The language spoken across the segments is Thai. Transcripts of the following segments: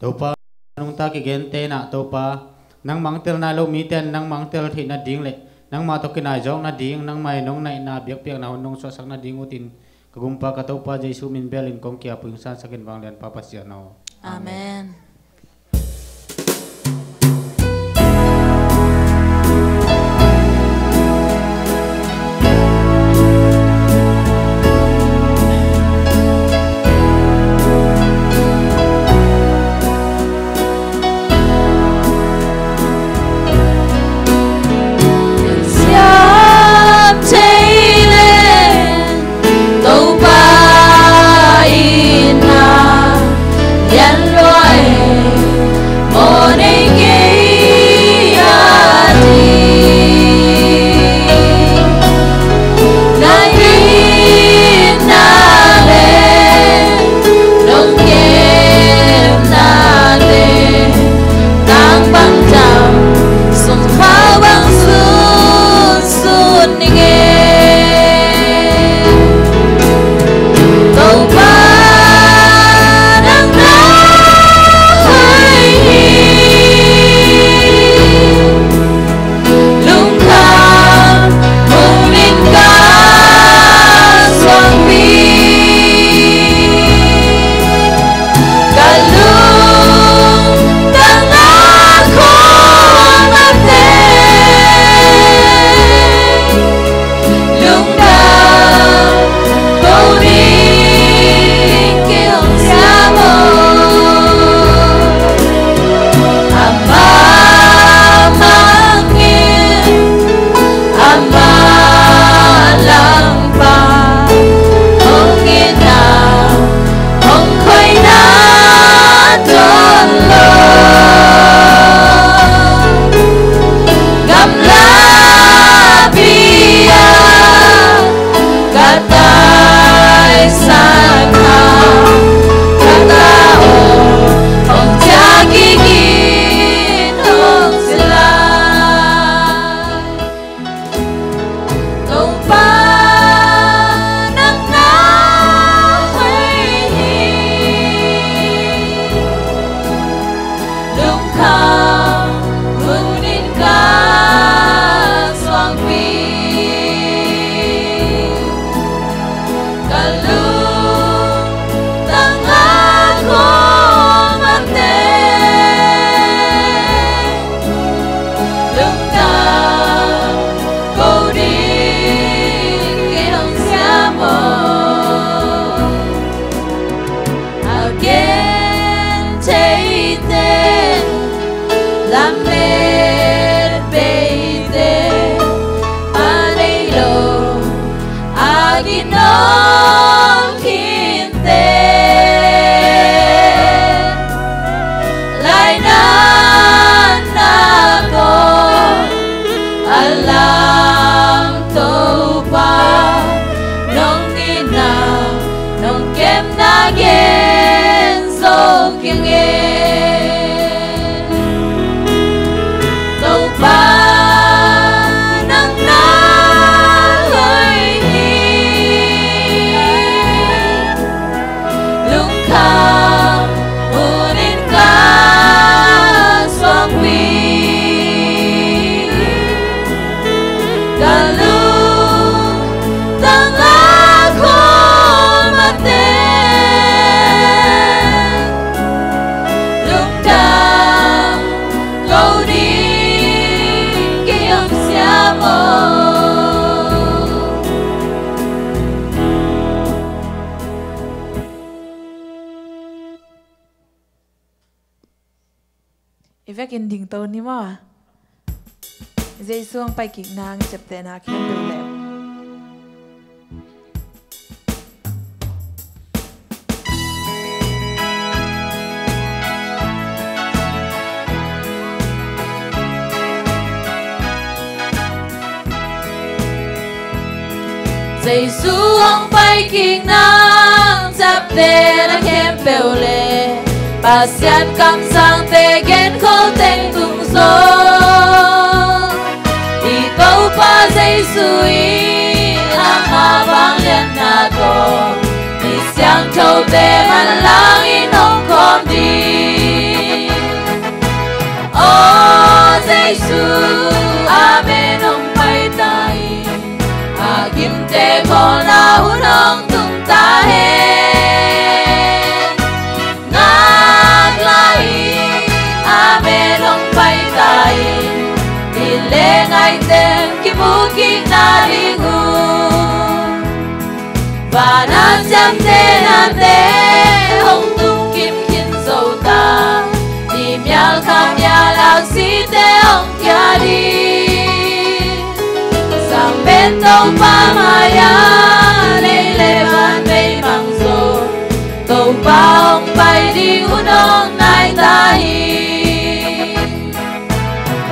topa nung ta ki gente na topa nang mangtel na lo miten nang mangtel thi na ding le nang ma to kinai jong na ding nang mai nong nai na biak piak na nong so sak na ding utin kagumpa ka topa Jesu min belin kong kia puing san sakin bang len papa sia no. Amen. Evek ending tahun ni mah. Zai suang pai kik nang cepte nak khen tu lep. Zai suang pai kik nang cepte nak khen tu lep. Pasian kam sang te gen ko teng tung so I câu pa Giêsu i ama bang lian na ko Ni siang thâu te man lang in hong kom đi Giêsu amen ông bay tay kim te con na hun ông tung ta he ngang lại amen ông bay tay đi lên ngay tên kim mu kinh na đi ngu và na chăm te na te ông tung kim khiến dầu ta đi mial kham ya lạc si te ông kia đi sang bên tàu pa maya lấy lệ van bay mang zo tàu pa ông bay đi hun ông nai ta hi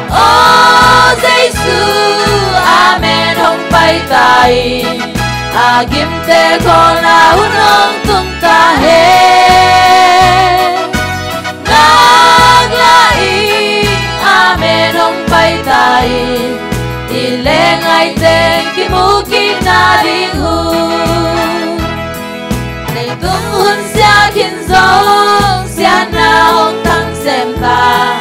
oh Giêsu amen ông bay ta hi kim te con na hun ông tung ta he ngang lại amen ông bay ta hi đi lên ngay tên kim mu kim na đi hu để tung hun xia khiến gió xia na ông thăng xem ta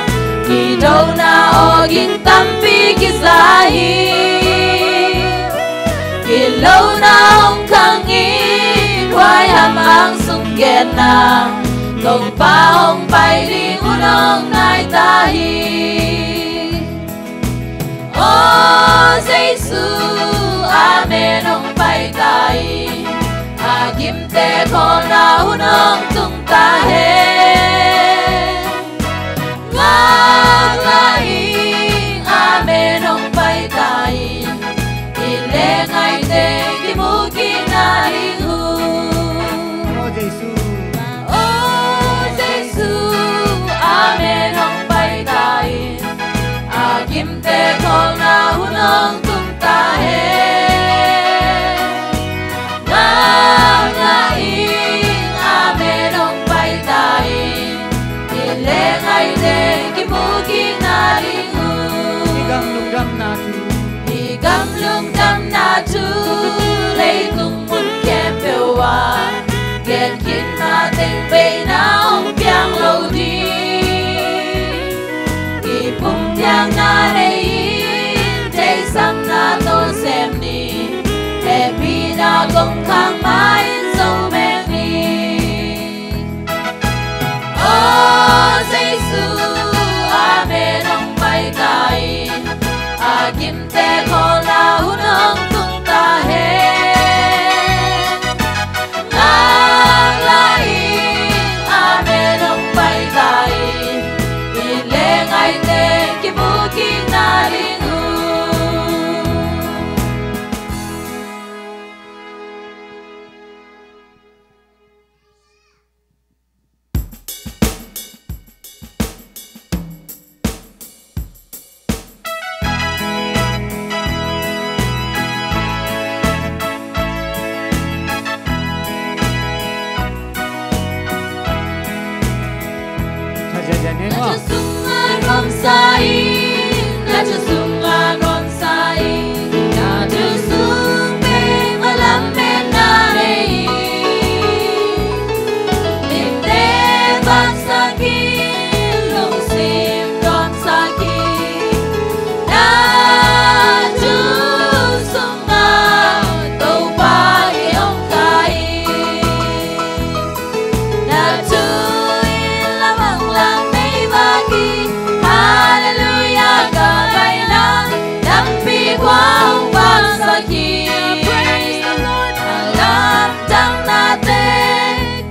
kỳ đâu na o ging tâm pi kỳ sa hi kỳ lâu na ông khang nghi khoai ham ang sung gen na tông pa ông bay đi hun ông nai ta hi oh Giêsu amen ông bay tay kim te con na hun ông tung ta he ngang lại amen ông bay tay đi lên ngay te kim mu kim na đi hu oh Giêsu amen ông bay tay kim te con na hun ông tung ta he ngang lại amen ông bay tay đi lên ngay te kim mu kim na đi hu đi gam lung dam na tu lấy tung mun kem bêu wa gen kin na tên bay na ông piang lâu đi kỳ bum piang na nei te sang na to xem ni happy na gong khang mai so meng ni oh Giêsu amen ông bay tay kim te con na hun ông tung ta he ngang lại amen ông bay tay đi lên ngay tên kim mu kim na đi hu Jajan na sungan rom sai na sungan rom sai na sung pe malam men na nei lim te ban sa ki lung sim rom sa ki na sungan tau pa ke ong kai na hallelujah ka bay na đắm bi qua ông vang sa ki lam tang na te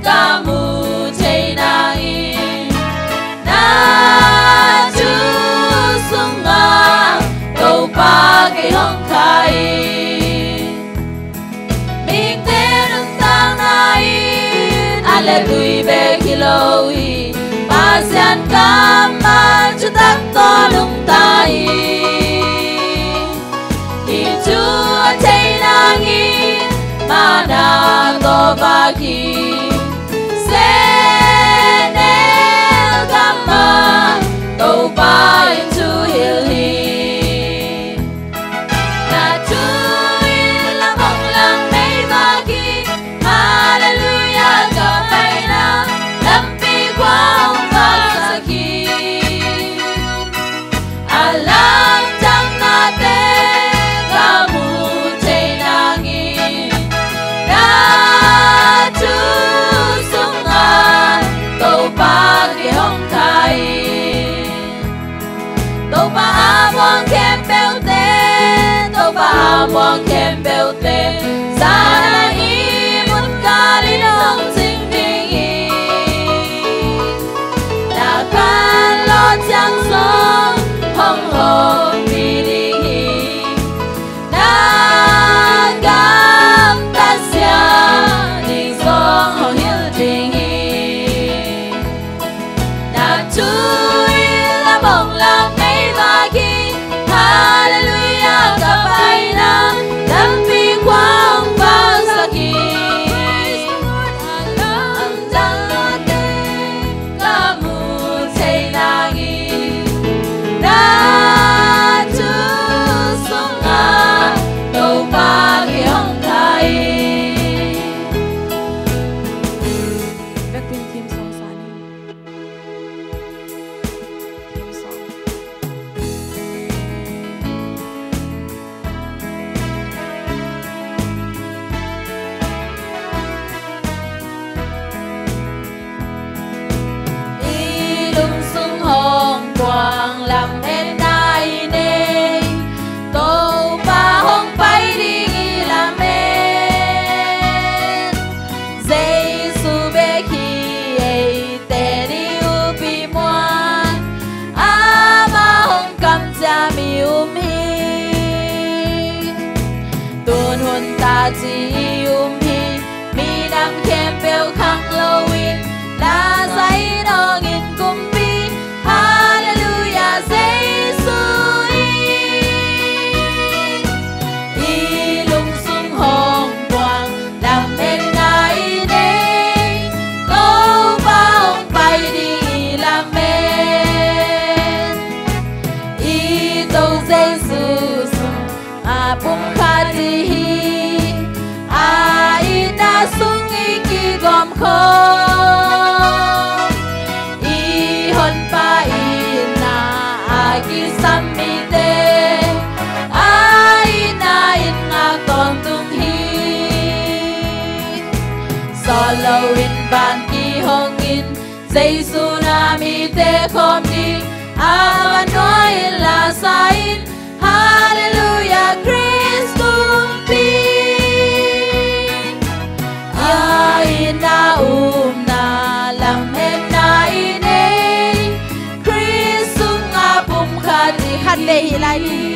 ca mu chei na in na chu sung nga câu pa cái hong khai mình te nung tang na in ale tui be kiloi pasian kaman chu tak to lung tai ki chu chei na ngi mana to ba ki se ne kama to ba into hill hi na chu la mong lang mei ba ki hallelujah ka pai na lam pi qua ông ba sa ki ala tê ra na y một ca đi nông chính đi đã can lo chẳng sống hồng hồng vì đi đã cam ta xia đi gió hồng hiu đi đã chui là bồng là mấy ba khi hallelujah cả bài na đam vi quang bao sa khi âm đăng ca mu thấy na nghi đã chú xuống à đâu ba khi hồng thay Các tin thêm song sán thêm song y lung sung hồng quang làm em nai nê tô ba hồng bay đi làm em dây su bê khi ấy tê đi u bi moan a ma hồng cầm cha mi hi tuôn hồn ta chỉ hi mi nam khem bèo khang lâu in là giấy nó nghìn cung bi hallelujah Giêsu y lung sung hồng quang làm em nai nê câu ba hồng bay đi làm em y tô Giêsu à bung khát đi ai đã sung y kỳ gom không y hôn pa y na ai kỳ sam mi te ai na in nga con tung hi so lâu in ban kỳ hong in Giêsu na mi te khom đi avan nói là sai hallelujah Christus pi ai na na làm em nai nê Christus nga bum khát đi lại đi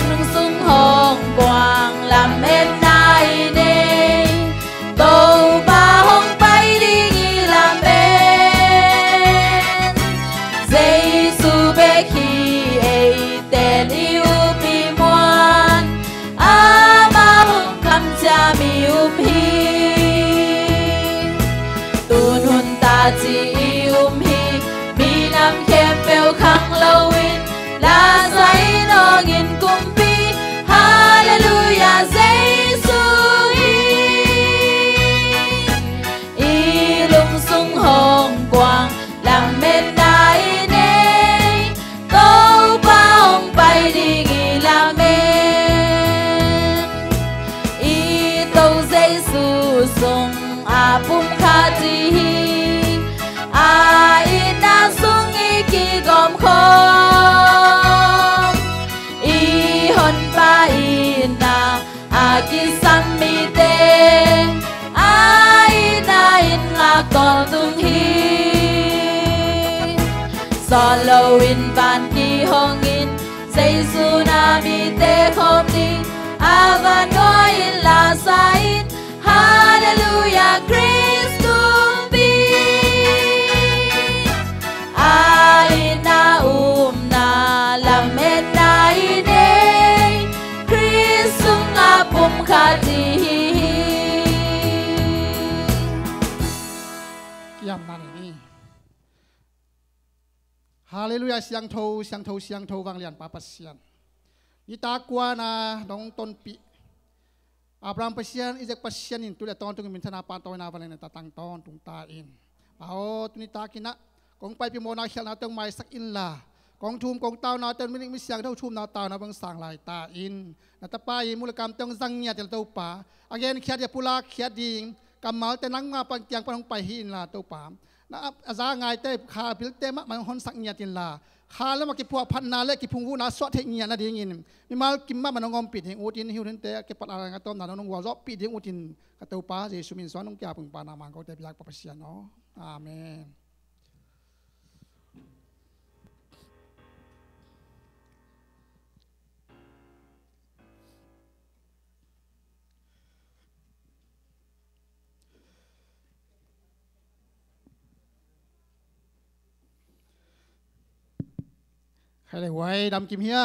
lung sung hồng quang làm em nai nê tô ba hồng bay đi làm em Giêsu bê khi ấy tên yêu bi moan a ma hồng cầm cha mi hi tuôn hồn ta chỉ hi mi nam khem bèo khang lâu in là giấy nó nghìn cung bi hallelujah Giêsu y lung sung hồng quang làm em nai nê câu ba hồng bay đi làm em y tô Giêsu sung a bum khát đi ai na sung y kỳ gom không y hôn pa y na a kỳ sam mi te ai na in nga con tung hi so lâu in ban kỳ hong in Giêsu na mi te khom đi avan nói là sai hallelujah Christus pi ai na na làm em nai nê Christus nga bum khát đi yam nan ni hallelujah siang thâu vang lian pa pasian ni ta kwa na dong ton pi Abraham pasian Isaac pasian in tu le ton tung min thana pa to na valen ta tang ton tung ta in ao tu ni ta kina kong pai pi mo na khel na tong mai sak in la kong thum kong tao na ten min mi siang thâu thum na tao na bang sang lai ta in na ta pa i mulakam tong zang nya tel to pa again khiat ya pula khiat ding kamal te nang ma pang tiang pa hong pai hi in la to pa na aza ngai te kha bil te ma man hon sak nya tin la หาแล้วมากิพัวพันนาเล็กกิพุงวูนาสวดเทงียนะดีงินมีมากิมมามันงอมปิดเหงอุตินหิวเทนเตะเก็บปัดอะไรกันต้มนาน้องวัวซอปิดเหงอุตินกระตูป้าเจสุมินสอนน้องแก่พึงปานามันก็เตะยากปะเสียเนาะอาเมนใครเลยไว้ดำกิมเฮีย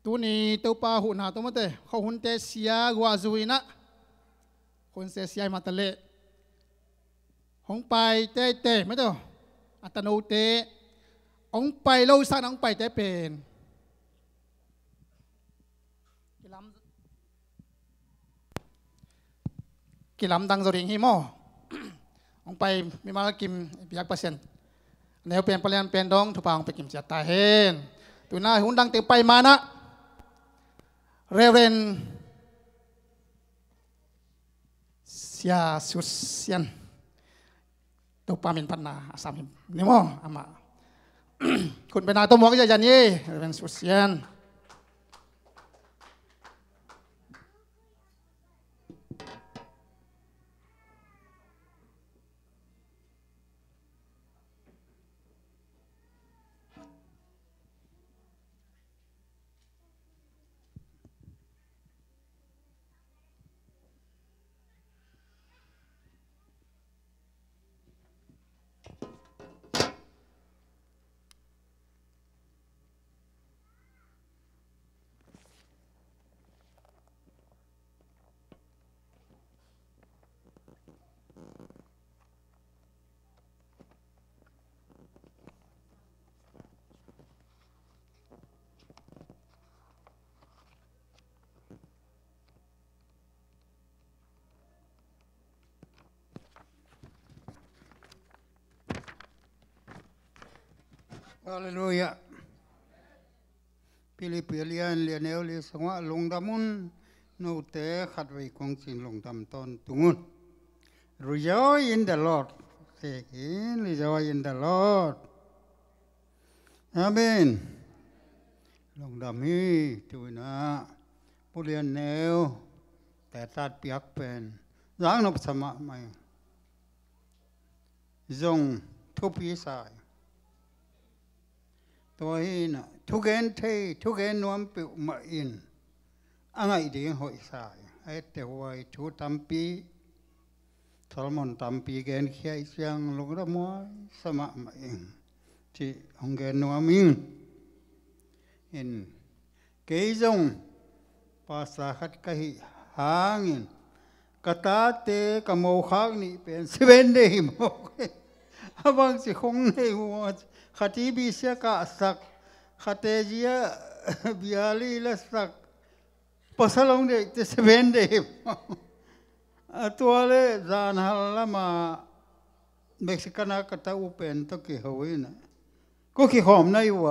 ตัวนี้ตัวปลาหุ่นหาตัวมันเตะเขาหุ่นเตะเสียกัวซุยนะคนเสียมาตะเละห้องไปเตะเตะไม่ตัวอัตโนเตะห้องไปเล่าสร้างห้องไปเตะเป็นกิลำดังสริงฮิโมห้องไปมีมากิมปียักเปอร์เซ็นต์แนวเป็นเปลี่ยนเป็นดองทุบางไปกิมเสียตายเห็นตัวหน้าหุ่นดังเตะไปมานะเรเวนเสียสุดเสียนตัวปามินพันนาอาสามินนี่มั้งอามาคุณเป็นนายตัวหมวกยันยี่เรเวนสุดเสียนฮาเลลูยาพิลิปิเลียนเลียนเอลลิสงะลงดามุนนูเตะขัดไว้ของสิ่งลงดำตอนตุงุน Rejoice in the Lord say again Rejoice in the Lord Amen ลงดำมีตุนะผู้เรียนแนวแต่ตัดเปียกเป็นร่างนบสมะไม่จงทุบปีศาจตัวนี้นะทุกเอ็นเททุกเอ็นนวมเปิวมาอินอะไรดีหอยสายไอ้เตวายชูตัมปีทอลมอนตัมปีเกนเขียเสียงลงระมวยสมะมาอินที่องเกนนวมิงเห็นเกยจงภาษาขัดกะหิหางินกตาเตกะโมขักนี่เป็นเซเว่นเดย์โมบางสิคงในหัวขัดที่บิเสียกะสักขัดเตจียบิอาลีละสักภาษาลงเด็กจะเซเว่นเดย์ตัวเล่จานฮัลละมาเม็กซิกันกตาอุเป็นตะกี้ฮาวินะก็ขี้หอมในหัว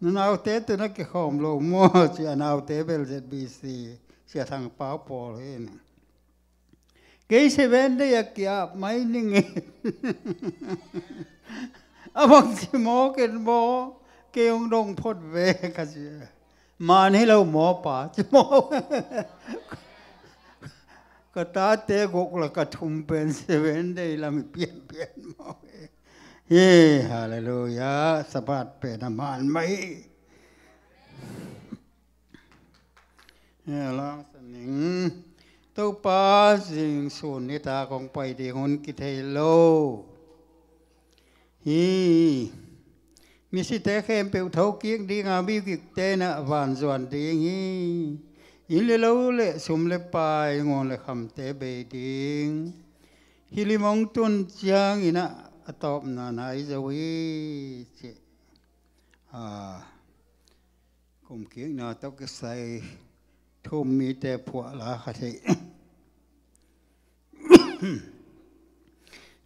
นั่นเอาเตตัวนักขี้หอมโลมัวจีอันเอาเตเบลเจ็ดบีซีเสียทางป้าปอเลยนะเกยเซเว่นได้ยักยาไม่นิ่งบางทีหมอเกินหมอเกี่ยงดงพดเวกันสิมาให้เราหมอป่าจะหมอก็ตาเตะกกละกระทุ่มเป็นเซเว่นได้ละไม่เปลี่ยนหมอเฮ้ฮาเลลูยาสะบัดเป็นอามันไหมลองสนิงตัวป้าสิ่งส่วนนิตาของไปดีหุ่นกิเทโลฮีมีสิเตะเข้มเปลวเท้าเกียงดีงาบิกิเตนะวานส่วนดีฮีอินเลโลเลสมเลปายงอนเลคำเตเบดิงฮิลิมองตุนจางอินะตอบนาไนจะวิเจกุมเกียงนาตกใส่ทุ่มมีแต่ผัวลาคติ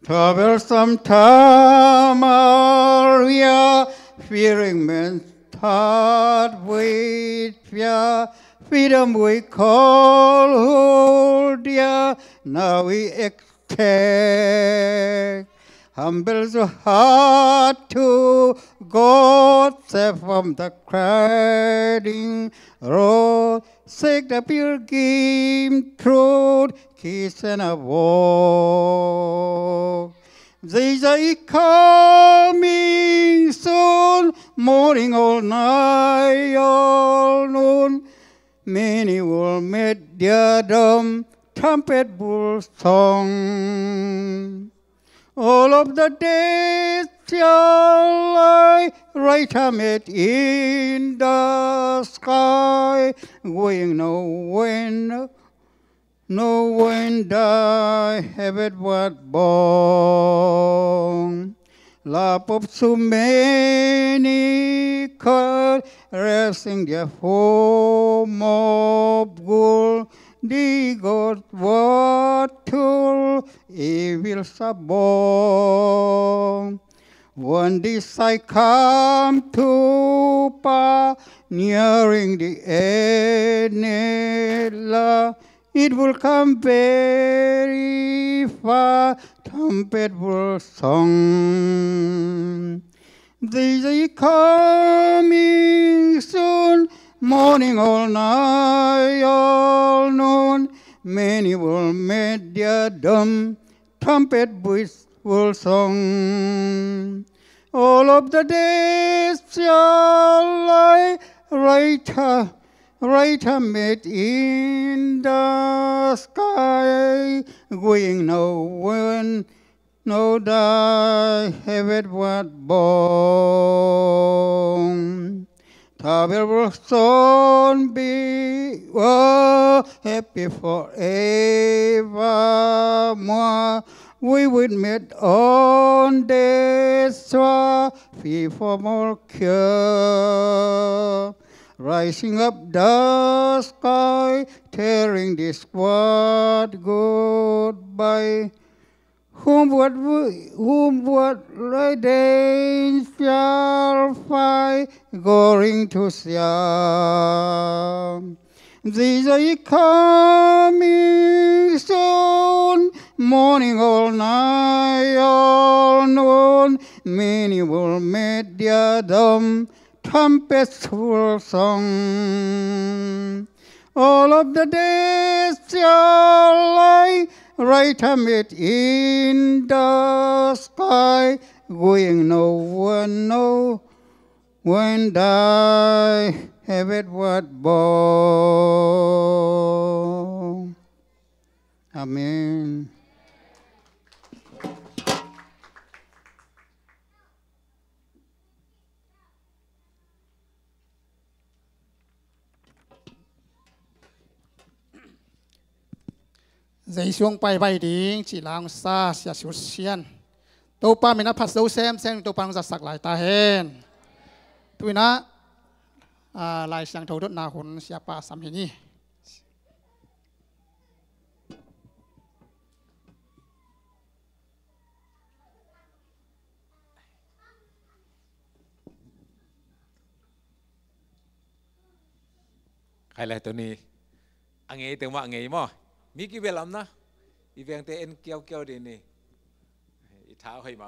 Travel some time, Maria, fearing men, thought with fear, freedom we call, hold dear, now we expect. humble the heart to God, save from the crowding road, seek the pilgrim truth, kiss and a walk. Days are coming soon, morning all night, all noon. Many will meet their dumb trumpet bull song. All of the days shall lie right amid in the sky, going no wind I have it what born. Love of so many caught resting their form of gold. The God what tool evil born. One this I come to pass, nearing the end. It will come very far, trumpet will song. Days are coming soon, morning all night, all noon. Many will meet their dumb trumpet voice will song. All of the days shall lie right amid in the sky, going no one, no die, have it what born. Tabel will soon be happy forevermore. We would meet on this shore, free from all cure. Rising up the sky, tearing this world goodbye. Whom what days shall find, going to Siam. These are coming soon, morning all night, all noon. Many will meet their dumb trumpets will song. All of the days shall lie right amid in the sky, going no one die, have it what born. Amen. Dây xuống bay bay đi, chỉ lang xa xia xu xiên. Tô pa mình đã phát dấu xem tô pa nó giặt sặc lại ta hen. Tụi nó lại sang thấu đốt na hồn xia pa sắm hình nhỉ. Hay là tụi này anh ấy tiếng mà nghe mà mi cái việc làm na, ý việc thế anh kéo đi nè, ý tháo hay mà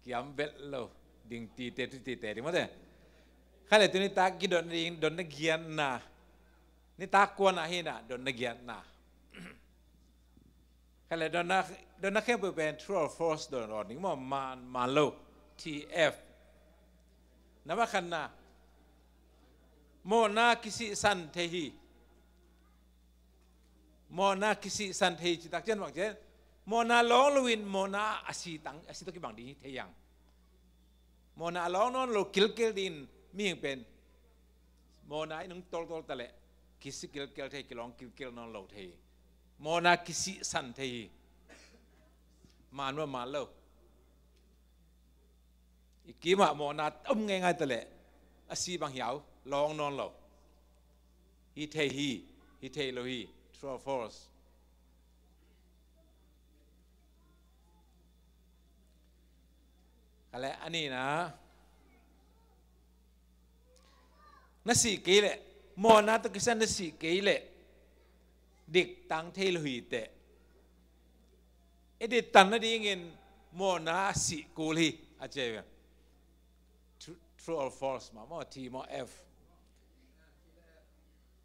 kiam bel lo, ding ti tê đi mà thế, hay là tụi này ta cái đòn nó gian na, ni ta quan na hi na đòn nó gian na, hay là đòn nó khéo bên true force đòn rồi, nhưng mà lo TF, nãy mà khăn na, mona kisi san thế hi. Mona kisi san thei chỉ tác chân bằng chứ mona long luin mona asi to cái bằng đi thế yang mona long non lo kill din miếng pen mona nung tol ta lệ kisi kill thei kilong kill non lo thei mona kisi san thei man lo ikima mona ngay ta lệ asi bằng hiao long non lo hi thei lo hi true force. Kalau ani na, nasi kile, mo na to kisan nasi kile, dik tang thay lùi tệ. Edi tan na di ngin โมนาสิกูลีอาเจว true or false มาโม T โม F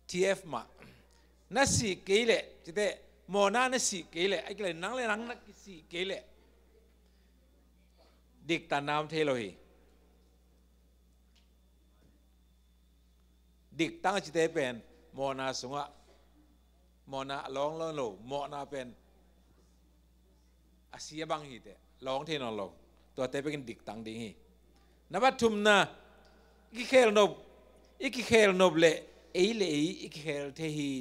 TF มานั่นสิเกลจิตเตโมนานั่นสิเกลไอ้เกลนังเลยนังนักสิเกลดิกตานามเทโลฮีดิกตั้งจิตเตเป็นโมนาสงะโมนาลองโลโมนาเป็นอาเซียบังฮีเตลองเทนอลงตัวเตเป็นดิกตั้งดีฮีนับทุมนะอีเคลนบอีเคลนบเล่เอเล่อีเคลเทฮี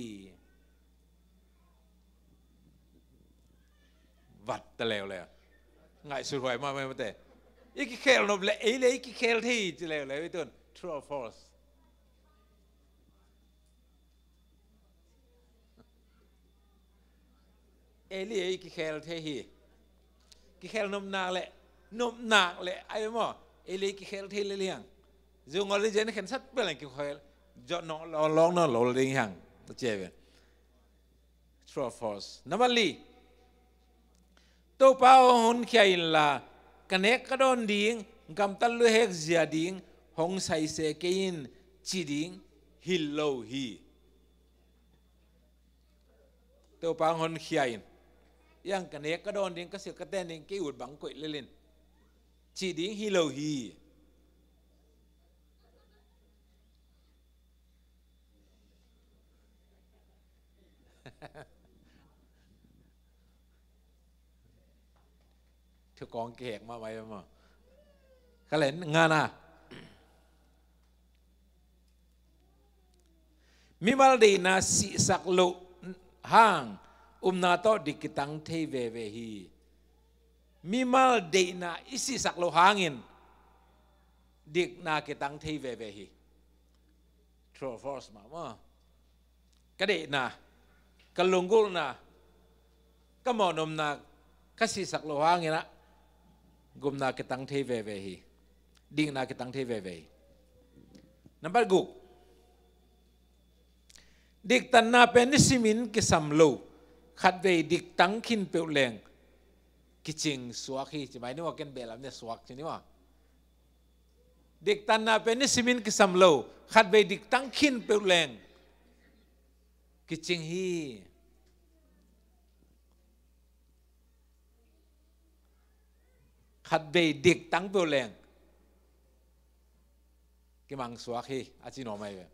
วัดตะเลวเลยง่ายสุดหวยมากไม่มาเตอีเคลนบเล่เอเล่อีเคลเทฮีจะเลวเลยพี่ตุน true or falseเอเล่อีเคลเทฮีอีเคลนบนาเล่นบนาเล่ไอ้หม้อเอเล่อีเคลเทเลี้ยงจึงออริจินเห็นชัดเป็นอะไรกี่คนจอดน้องร้องน้องหล่อเลี้ยงตัวเจ็บ true or false นับลีตัวเป้าหุ่นเขียนละกันเอกกระโดนดิ่งกำตัลลุเฮกเสียดิ่งหงใส่เสกินจีดิ่งฮิลโลฮีตัวเป้าหุ่นเขียนยังกันเอกกระโดนดิ่งก็เสียกระเต้นดิ่งกี่อุดบังกุยเล่นจีดิ่งฮิลโลฮีทุกกองเกกมาไว้มาก็เล่นงานน่ะมิมาลดีนาสิสักลุห่างนาโตดิกิตังเทเวเวฮีมิมาลดีนาอิสิสักลุห่างินดิกนากิตังเทเวเวฮี true or false มาว่ากระเดนะกะลุงกุลนะก็หมอนมนะก็สิสักลุห่างินนะกุมนากิตังเทเวเวฮีดิ่งนากิตังเทเวเวนับกุกดิกตันนาเป็นนิสิมินกิสัมโลขัดเวดิกตังขินเปลวแรงกิจิงสวกฮีจะหมายนึกว่าเกนเบลามเนี่ยสวกใช่ไหมวะดิกตันนาเป็นนิสิมินกิสัมโลขัดเวดิกตังขินเปลวแรงกิจิงฮีขัดเบดิกตั้งเปลวแรงกิมังสวกฮีอาจิโนไม่เว้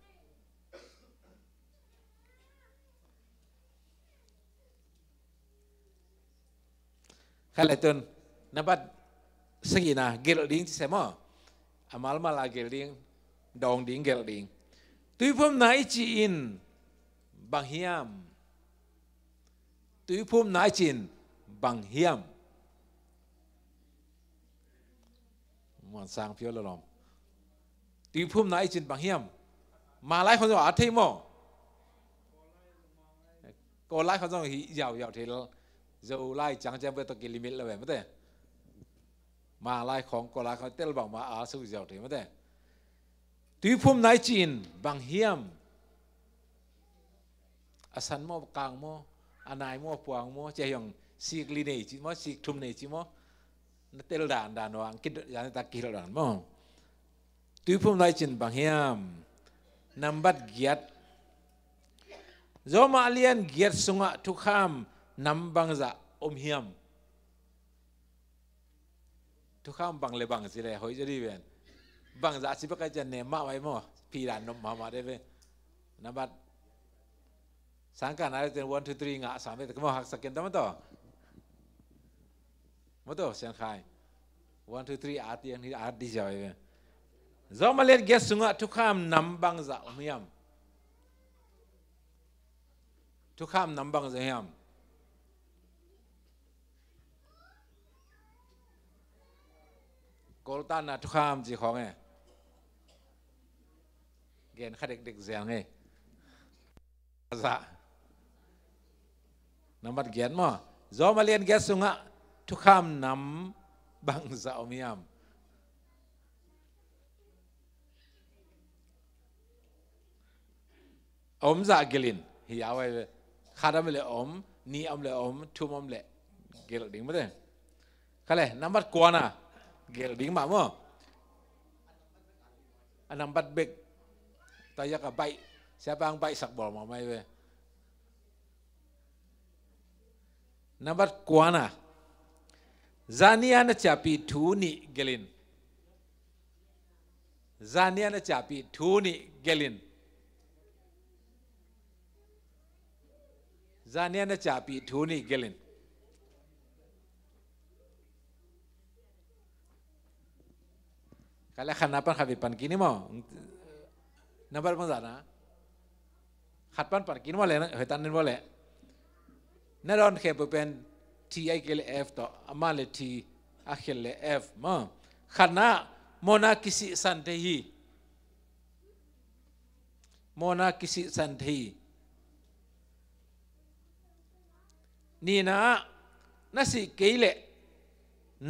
ขัดเลยตุนนับสกีนะเกลดิ้งที่เสมออามาลมาลาเกลดิ้งดองดิ้งเกลดิ้งตุยพุ่มไหนจีนบางเฮียมตุยพุ่มไหนจีนบางเฮียมมันสร้างเพียวละลมตีพุ่มนายจินบางเฮียมมาไล่คนจะอาทิมอก็ไล่คนจะยาวเทลจะไล่จังจังไปตะกิลิมิตเลยไม่ได้มาไล่ของก็ไล่เขาเตลบังมาอาสู้ยาวเทไม่ได้ตีพุ่มนายจินบางเฮียมอาสันมอกลางมออันนายมอปวงมอเจียงซีกลีเนจิมอซีกทุ่มเนจิมอเตลด่านวางคิดอย่างตะกี้ด่านมั้งตุยพุ่มไล่จินบางเฮียมนับบัดเกียรติโจมาเลียนเกียรติสุงะทุกคำนำบางจะเฮียมทุกคำบางเลยบางสิเลยหอยจะดีเวนบางจะสิบก็จะเนมมาไว้มั้งพี่ด่านนมมาได้เว้นับบัดสังกัดอะไรเป็น1 2 3งะสามเป็นก็มาหักสักเกนตั้มต่อมาตัวเสียงใคร1 2 3อาร์ตีอย่างนี้อาร์ดีจ่อยจอมาเล่นเกสซุงะทุกคำนำบังจะเฮียมทุกคำนำบังจะเฮียมโกลตันนะทุกคำจีของไงเกณฑ์ข้าเด็กๆเสียงไงจะนำบัดเกียรติมั้งจอมาเล่นเกสซุงะทุกคำนำบังจะเฮียมจะกิลินเฮียไว้ขาดไม่เลยนี่เลยทุมเลยเกลดิ้งไม่ได้ kale number kuana gel ding ma mo number big taya ka baik siapa yang baik sakbol ma mai we number kuana zania na chapi thuni gelin zania na chapi thuni gelin zania na chapi thuni gelin kala khanapan khabipan kini mo number mo zana khatpan pan kini mo le na hetan nin mo le na ron khe pen t i k l f to amale t akhel le f mo khana mona kisi santehi mona kisi santehi ni na nasi keile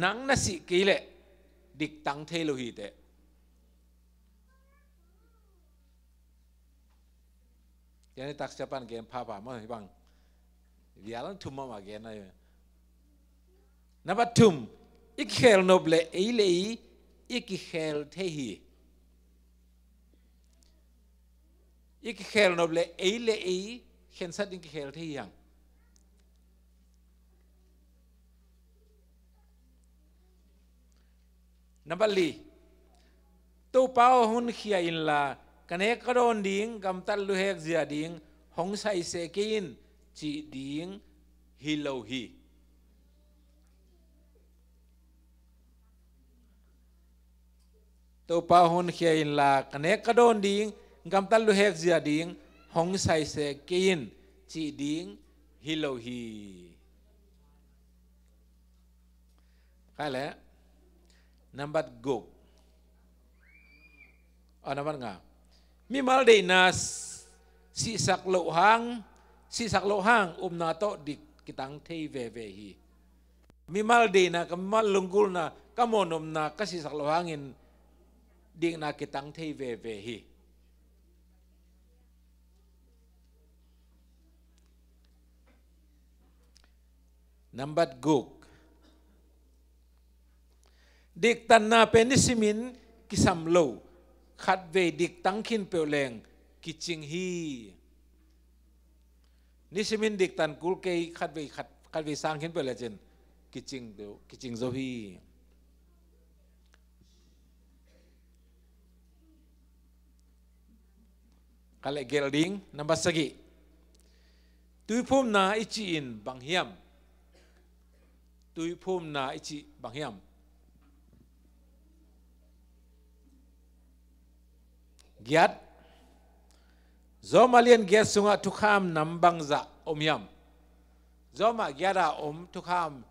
nang nasi keile dik tang the lo hi te yani tak siapan gen papa mo bang vialan thum ma gen na nabatum ikhel noble eilei ikhel the hi ikhel noble eilei khen sat ikhel the yang nabali tu pau hun khia in la kane karon ding kam tal lu hek zia ding hong sai se kin chi ding hi lo hi tu pau hun khia in la kane karon ding kam tal lu hek zia ding hong sai se kin chi ding hi lo hi khai le number go number nga mi mal de nas si sak lo hang na to dik kitang thei ve hi mi mal de na kam mal lungul na kamonom na ka si sak lo hangin dik na kitang thei ve hi number go dik tan na penisimin kisam lo khat ve dik tangkin peleng kiching hi nisimin dik tan kul ke khat ve sang kin pelejen kiching zo hi kale gelding number sagi tuipum na ichi in banghiam tuipum na ichi banghiam giat zoma lian giat sunga tukham nambang za omyam zoma giara tukham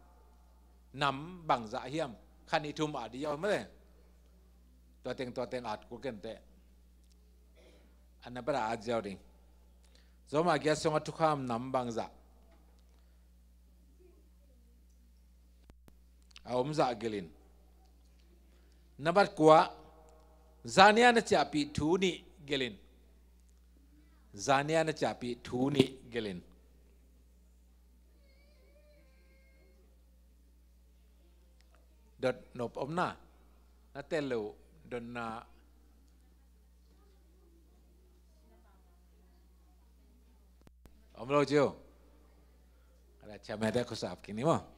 nam bang za hiam khani thum adi yaw male to teng at ku ken te anabara ajyaw ding zoma giat sunga tukham nam bang za aom za gelin nabat kwa zania na chapi thuni gelin zania na chapi thuni gelin dot nop omna na telo don na omlo jo ada chamada ko sap kini mo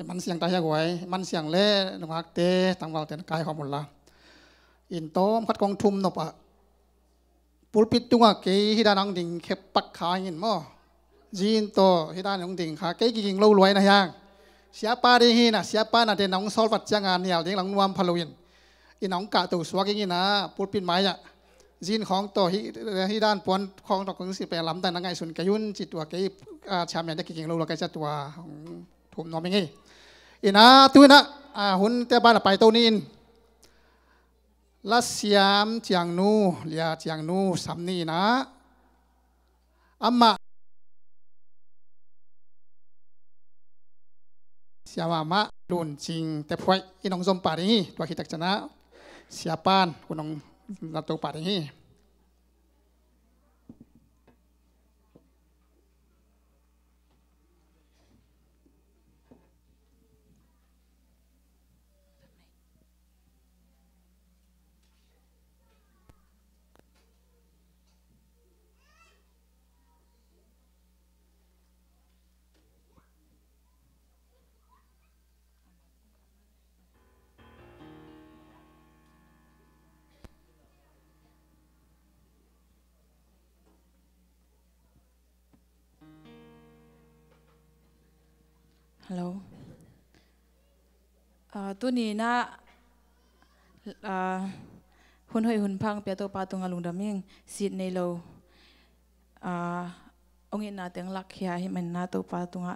มันเสียงตายหวยมันเสียงเล่นวักเตะตังวัลเตนกายของหมดละอินโตมคัดกองทุมนบอะปุลปิดตัวเกยฮิดานังดิ่งเข็บปักขาหินมั้งจีนโตฮิดานังดิ่งขาเกยกิ่งเล่ารวยนะยังเสียป้าดีฮีนะเสียป้าน่ะเดนน้องซอลวัดจ้างงานเนี่ยเด็กหลังนวมพาลุยินอินน้องกะตัวสวกินนะปุลปิดไม้อะจีนของโตฮิดานปวนของตกกงสิไปล้ำแต่นังไงส่วนกยุนจิตตัวเกยชามเนี่ยได้กิ่งเล่ารวยกันจะตัวของทุมน้องเป็นไงอินะตัวนะหุ่นแต่บ้านไปตัวนี้ la siam chiang nu lia chiang nu samni na ama siapa mak lun cing tepoi inong zom paringi tua kita cina siapan kunong nato paringi Hello. Tu ni na hun hoi hun phang pia to pa tu ngalung daming sit nei lo ông in na tiếng lắc hia hi mình na to pa tu nga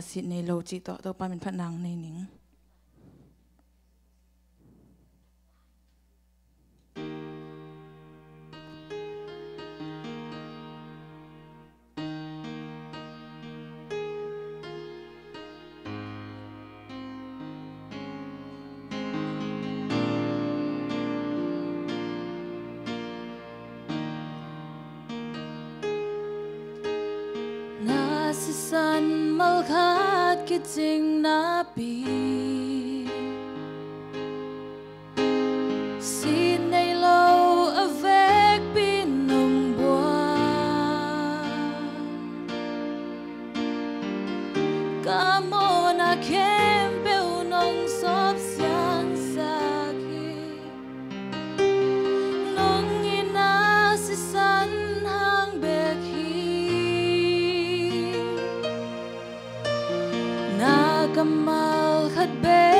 sit nei lo chi to pa mình phat nang nei ning san mal khat ki ching na pi sin nei lo avec pin nong bua camo na kem peu nong sop siang sa ki nong ina si san hang bek Kamal khat be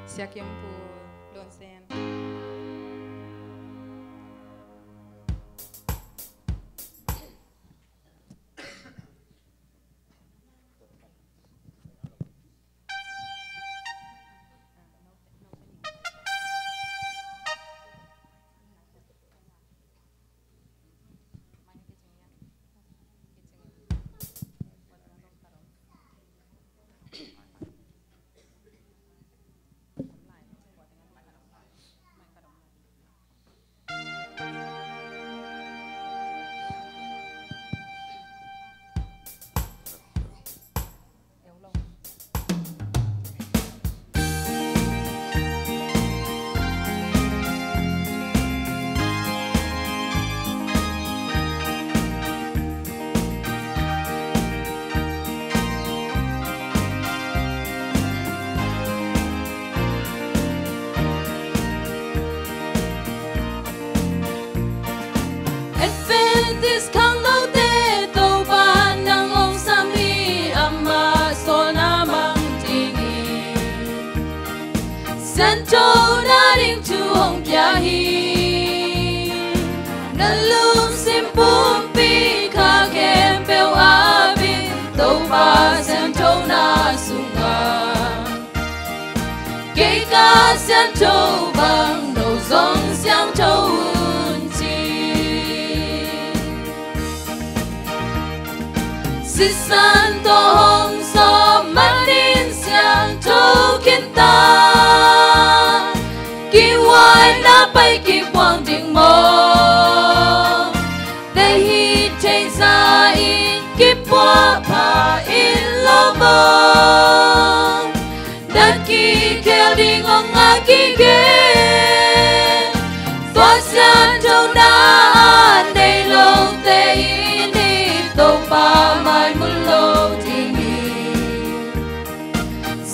siak yam pu lon sen. Adventist khang lâu te tô ba nang ong sami ama so na mang tingi san châu na ding chu hong pia hi na lum sim pum pi kha kem pel a bin tô ba san châu na sunga ke ka san châu bang no zong xiang châu si san to hong so manin siang châu kiến ta ki wai na pai ki quang ding mo they hi chase sa in ki po pa in lo mo that ki kêu ding ong a ki ge toa siang châu na they lo te in đi tô pa mai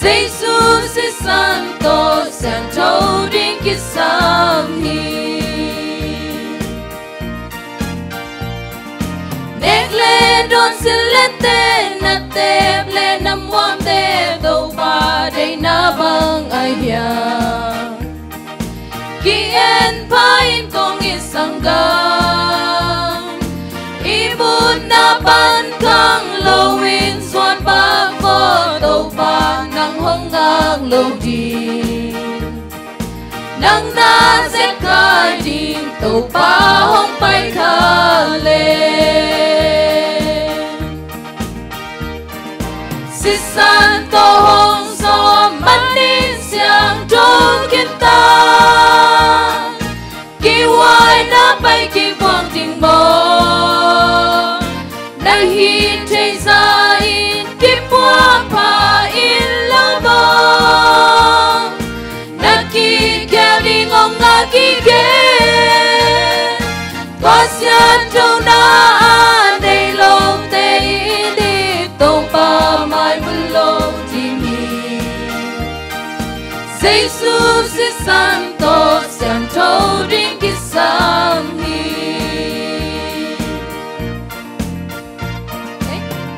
Jesus Santo Santo din kisami Nekle don silete na teble na mwamde do ba de na bang ayya Kien pain kong isanggang Ibut na ban kang lowin swan ba ko do ba nang hong ngang lo di nang na se ka di to ba hong pai ka le si san to hong so manin siang trong kiến ta ki wai na pai ki quang ting mo na hi chei sa in ki pua pa in lo mo na ki kêu đi ngong nga ki ge toa xian châu na đây lo te in đi tô pa mai mun lo ti mi Jesus is Santo Santo din kisami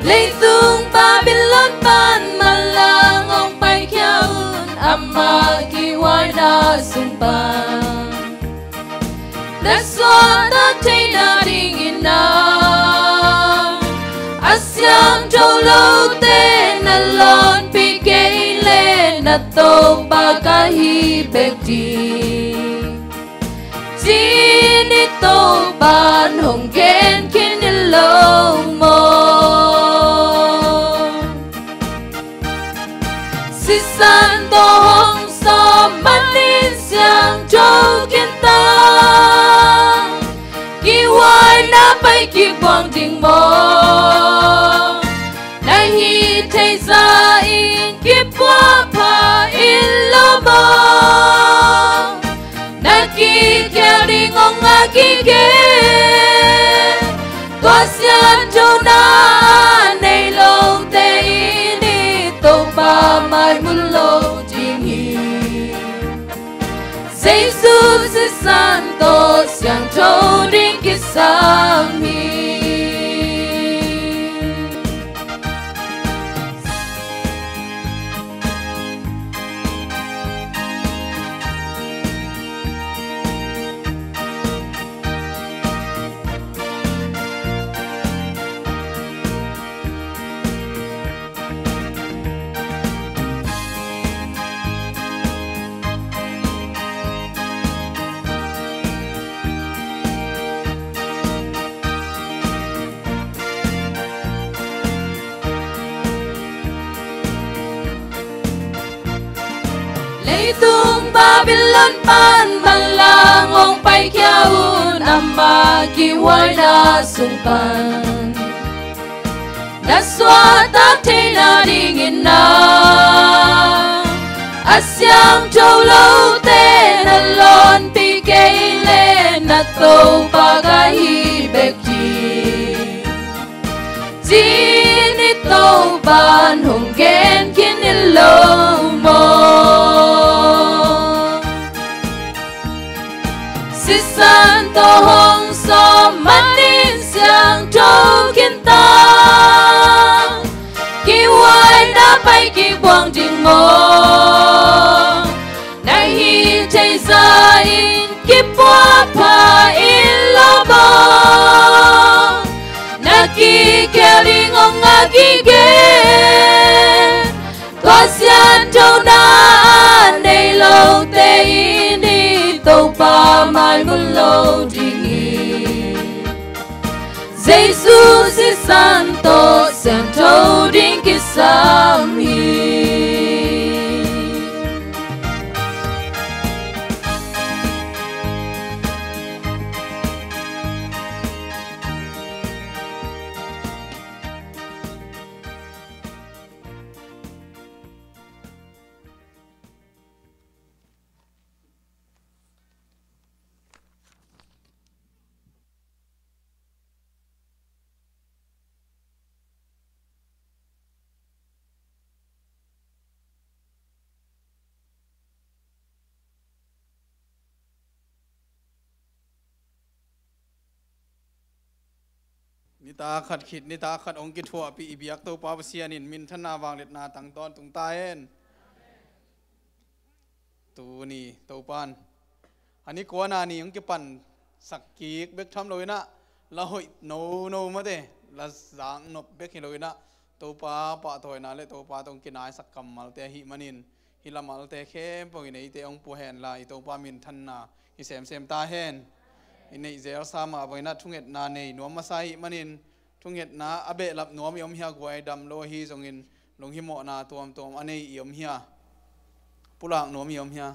Lấy tung Babylon ban malang ong pai kiaun ama ki wai na sumpan That's what the tina ding ina Asyang châu lâu te na lon pi kei le na to ba ka hi bek di Jini to ban hong gen kin lo mo Si san to hong so manin siang châu kiến ta Ki wai na pai ki quang ding mo Na hi thei sa in ki pua pa in lo mo Na ki kêu đi ngong nga ki ge toa xian châu na nei lo te in đi tô ba mai mun lo ting hi Jesus is Santo siang châu din kisami tung Babylon pan balang ong pai kyaun amma kiwai na sungpan na swata tena dingin na asyang tolo ten alon pikele na to pagahi bekti Zinito ban honggen kinilo mo Si santo hong so manin siang to kinta Kiwai na pai ki buang ding mo Na hi te za in ki pua pa in lobo Naki keling ong agigen Kosian to na nei lo te ini to pa mai mulo dingi Jesus is santo santo ding kisamiนิตาขัดขิดนิตาขัดองกิทัวปีอิบิยักตัวปาเสียนินมินทนาวางเล็ดนาตังตอนตุงตาเอ็นตูนี่ตัวปานอันนี้กัวนานี่องกิปันสักกีกเบกทำเลยนะละหอยโนมาเดละจางนบเบกเลยนะตัวปาปะถอยนาเลตัวปาต้องกินนายสักกำมัลเตหิมันินฮิลามัลเตเข้มปอยในเตองปูแหนลายตัวปามินทันนาฮิเซมตาเฮนอินในเซลซามาไปนัดทุ่งเอ็ดนาในหนวมมาใส่มันินทุ่งเอ็ดนาอเบะหลับหนวมยมเฮียกวยดำโลฮีทรงอินลงหิมอนาตัวอันนี้ยมเฮียปุระหนวมยมเฮีย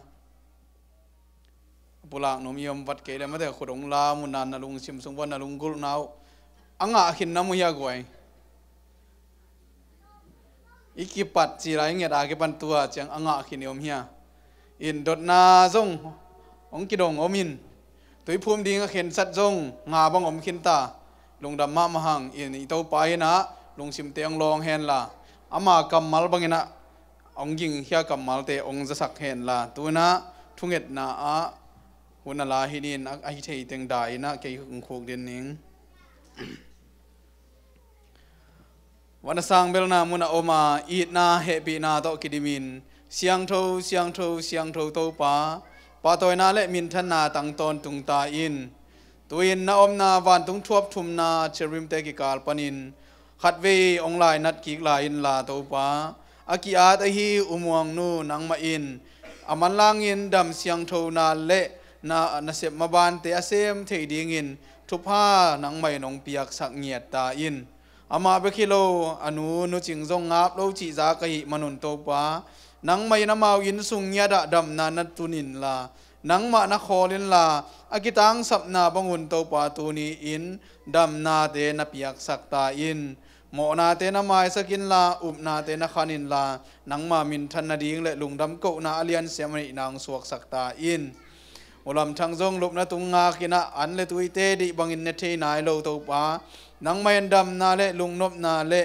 ปุระหนวมยมวัดเกลือมาแต่ขุดองลามุนันนลุงชิมสงวนนลุงกุลนาวอังอาขินน้ำมุเฮียกวยอีกิปัดจีไรเงี้ยอากิปันตัวจังอังอาขินยมเฮียอินดดนาซงองกิดงอมินตัวภูมิดีก็เห็นสัตว์จงงาบังอมขินตาลงดำมามาหังอินอีเต้าไปนะลงชิมเตียงลองเห็นละอามากำมัลบังนะองยิงเฮียกำมัลเตองจะสักเห็นละตัวนะทุ่งเอ็ดนะหุ่นลาฮินินไอเทยเตียงได้นะเกี่ยงโคกเดนนิงวันสังเบลนามุนอมาอีดนาเฮปีนาโตกิดิมินเสียงโทโตปาปาตอยนาเลมินทันนาตังตอนตุงตาอินตัวอินนาอมนาวันตุงทวบทุมนาเชริมเตกิกาลปนินขัดเวองลายนัดกิกลายอินลาโตปาอากิอาตฮีอุมวงนูนังมาอินอามันลางอินดำเสียงโทนาเลนาเสพมาบานเตอเซมเทดิงินทุพานังไม่นองเปียกสักเงียดตาอินอามาเบคิโลอนุจิงจงงับโลจิจากหิมนุนโตปานังไม่นำมาอินสุงยาดะดำนานัตุนินลานังมานาคอลินลาอากิตังสับนาบังุนโตปาตูนีอินดำนาเตนเปียกสักตาอินโมนาเตนไม้สกินลาอุบนาเตนขานินลานังมามินทันนาดิงและลุงดำโกนาอเลียนเสียมนินางสวกสักตาอินอุลำชังจงลุบนาตุงงากินะอันเลตุยเตดิบังอินเนเทนายโลโตปานังไม่ดำนาเลลุงนบนาเล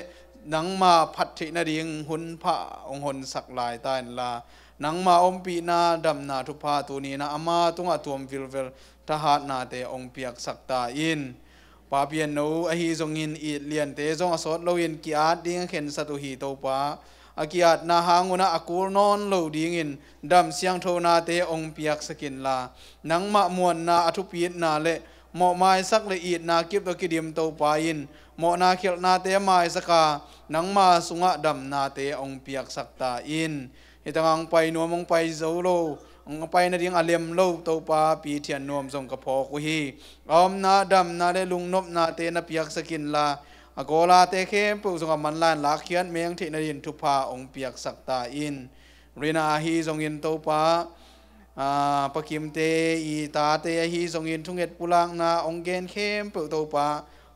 นังมาพัดทินาดิงหุนพระองหนสักลายตายลานังมาอมปีนาดำนาทุพาตัวนี้นะอามาตุงอาตัวมวิลเวลทหารนาเตองเปียกสักตาอินปาเปียนโนอหิจงอินอีเลียนเตจงอสดโลอินกิอาดดิ้งเข็นสัตุหีโตปาอากิอาดนาหางุนะอากูนอนโลดิ้งอินดำเสียงโทนาเตองเปียกสกินลานังมะมวนนาอทุปีดนาเลหมอไม้สักละเอียดนากิบตะกิดิมโตปาอินหมอนาเขียนาเตไม้สกานังมาสุงะดำนาเตองเปียกสักตาอินเหตุงังไปนัวมงไปโซโลองไปนาดิงอาเลมโลโตปาปีเทียนนวมทรงกระพอกุฮีอมนาดำนาเลลุงนบนาเตนเปียกสกินลาอโกลาเตเข้มปุสงมันลานลาเขียนเมียงเทนดินทุพาองเปียกสักตาอิน รีนาฮีทรงอินโตปาปะกิมเตอีตาเตฮีทรงอินทุงเอ็ดปุลังนาองเกนเข้มเปิดโตปา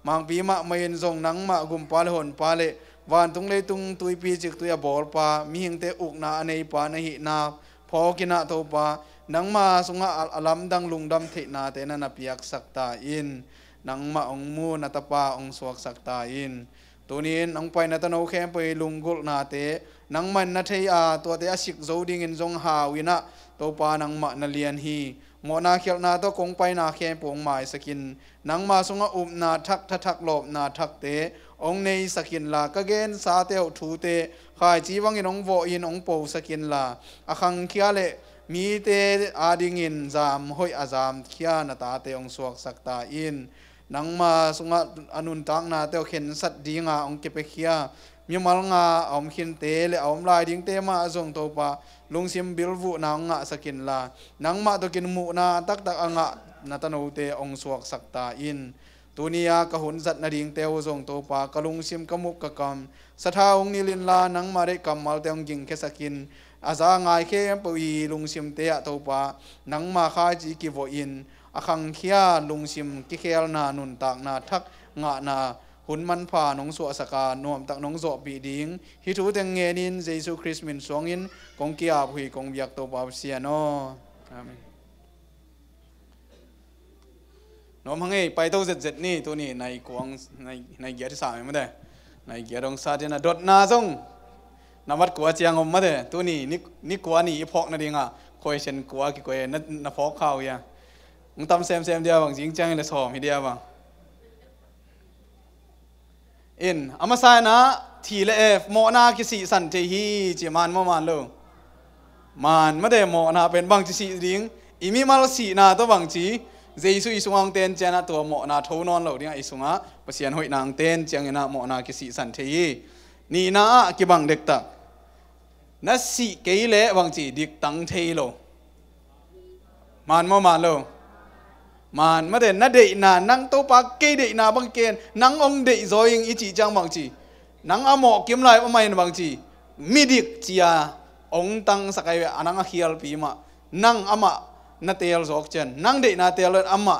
มังปีมะไม่ยินทรงนังมะกุมปาเลหนปาเลวันตุงเลยตุงตุยปีจิกตุยบอลปามีหิงเตอุกนาในปาในหินาพอกินาโตปานังมาสุงะอัลัมดังลุงดำเทนาเตนันเปียกสักตาอินนังมาองมูนัตปาองสวกสักตาอินตัวนี้นังไปนัตโนเข้มไปลุงกุลนาเตนังมันนัทยาตัวเตอสิกโจดิงอินจงหาวินะโตปานังมานาเลียนฮีหมอนาเขียวนาตัวคงไปนาเข้มปวงหมายสกินนังมาสุงะอุบนาทักทักหลบนาทักเตองในสกินลากะเกนสาเตวทูเตขายจีวังอินองโวอินองโปสกินลาอคังเคียเลมีเตอาดิงินจามหอยอาจามเคียนาตาเตองสวกสักตาอินนังมาสุงะอนุนตังนาเตวเข็นสัตดีงาองเก็บไปเคียมีมัลงาอมขินเตเลอมลายดิ้งเตมาจงโตปาลุงซิมบิลวุนางงะสกินลานังมาตกินมุนาตักตักอ่างะนาตโนเตองสวกสักตาอินตุนียากะหุนสัตนาดิ้งเตวจงโตปากะลุงซิมกะมุกกะกำสะท้าองนิลินลานังมาได้กำมัลเตองยิงเคสกินอาจางายเข้มปุยลุงซิมเตะโตปานังมาคายจีกิโวอินอคังเคียลุงซิมกิเคลนานุนตากนาทักงะนาหุนมันผ่าน้องสวสกานวมตักน้องโจปีดิงฮิทูเตงเงนินเยซูคริสต์มินสวงอินกงกีอาบุยกงเบียกโตปาเซียโนอาเมนน้องพังเอ้ไปโตเจ็ดนี่ตัวนี้ในกวงในเกียรติสามไม่ได้ในเกียรติองศาเจนะดดนาจงนวัดกัวเจียงอมมาเด้ตัวนี้นี่กัวนี่พอกนั่นเองอ่ะคอยเช่นกัวกี่คอยนั่นพอกข้าวยังมึงทำเซมเดียวบางจริงจังเลยสอบให้เดียวบางอินอามาไซนะทีเลฟโมนาคิสิสันเทฮีจีมันมันโลมันไม่ได้โมนาเป็นบางจีสีดิ้งอีมีมาลสีนาตัวบางจีเจสุอิสุงังเตนเจนะตัวโมนาทูนอนโลดิ้งอิสุงะภาษาหอยนางเตนเจียงนะโมนาคิสิสันเทฮีนี่นะกี่บางเด็กตักนั่นสิเกยเล่บางจีดิกตังเทโลมันโลมันไม่ได้นั่นเดยนานังโตปากเกยเดยนาบางเกนนังองเดยจอยอิจิจังบางจีนังอโมกิมไลอไม่บางจีมิดิกจียองตังสกายอนังอฮิลปีมานังอมานาเตลจอกเจนนังเดยนาเตลอมา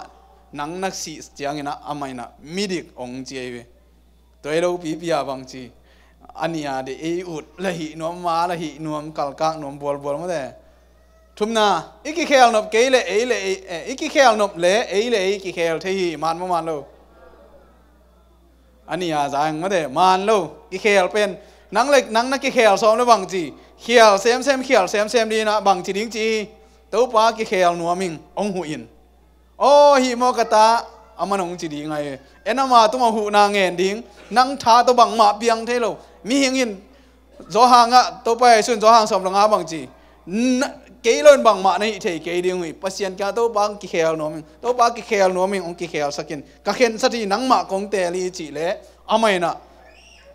นังนักสีจียงนะอไม่นะมิดิกองจีเอตัวเราปีปีอาบางจีอันนี้อะเดยอุดละหินวมมาละหินวมกัลกังนวมบอลมาเด้ทุมนาอีกเคลนบเกยเลอีกเคลนบเลอีกเคลที่มันโลอันนี้อาจารย์มาเด้มันโลอีกเคลเป็นนังเล็กนังนักเคลซ้อมแล้วบางจีเคลเซมเคลเซมดีนะบางจีดิ้งจีตัวป้าเคลนัวมิงองหูอินโอ้หิมอกตาอามันองจีดิ้งไงเอ็นมาตัวมาหูนางเงินดิ้งนังท้าตัวบังมาเบียงเทโลมีหิงอินโจหางะตัวไปส่วนโจหางสมรองาบางจีเกลอนบางมาในเทเกดิ้งวิปัสยันกันตัวบางกิเคลนัวมิงตัวบางกิเคลนัวมิงองกิเคลสกินกะเข็นสตินังมากงเตลีจีเล่อเมนะ